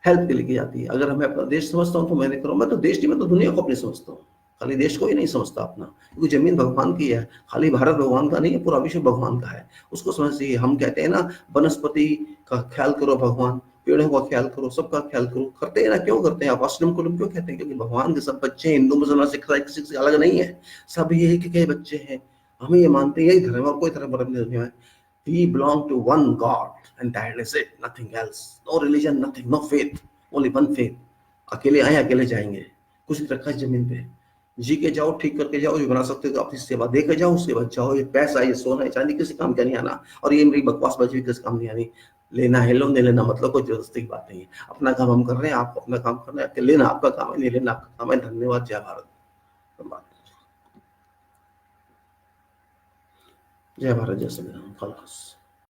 हेल्प के लिए की जाती है। अगर मैं अपना देश समझता हूँ तो मैंने करो। मैं तो देश नहीं, मैं तो दुनिया को अपनी समझता हूँ। खाली देश को ही नहीं समझता अपना, क्योंकि जमीन भगवान की है। खाली भारत भगवान का नहीं है, पूरा विश्व भगवान का है। उसको समझ चाहिए। हम कहते हैं ना, वनस्पति का ख्याल करो भगवान, पेड़ों का ख्याल करो, सबका ख्याल करो। करते हैं ना, क्यों करते हैं आप? आश्रम कुलम क्यों कहते हैं? क्योंकि भगवान के सब बच्चे हैं। हिंदू मुसलमान सिख ईसाई किसी से अलग नहीं है। सब ये एक के बच्चे हैं। हमें ये मानते हैं, यही धर्म है, और कोई धर्म नहीं दुनिया में। We belong to one God, and that is it, nothing else. No religion, nothing, no faith, only one faith. अकेले आए, अकेले जाएंगे। कुछ नहीं रखा है जमीन पे। जी के जाओ, ठीक करके जाओ, जो बना सकते हो तो अपनी सेवा दे के जाओ, उसके बाद जाओ। ये पैसा, ये सोना, ये चांदी किसी काम का नहीं आना। और ये मेरी बकवास बाजी भी किसी काम नहीं आनी। लेना है लो, नहीं लेना मतलब, कोई जबरदस्ती की बात नहीं है। अपना काम हम कर रहे हैं, आप अपना काम कर रहे हैं। लेना आपका काम है, नहीं लेना आपका काम है। धन्यवाद। जय भारत। जय भारत, जय संविधान।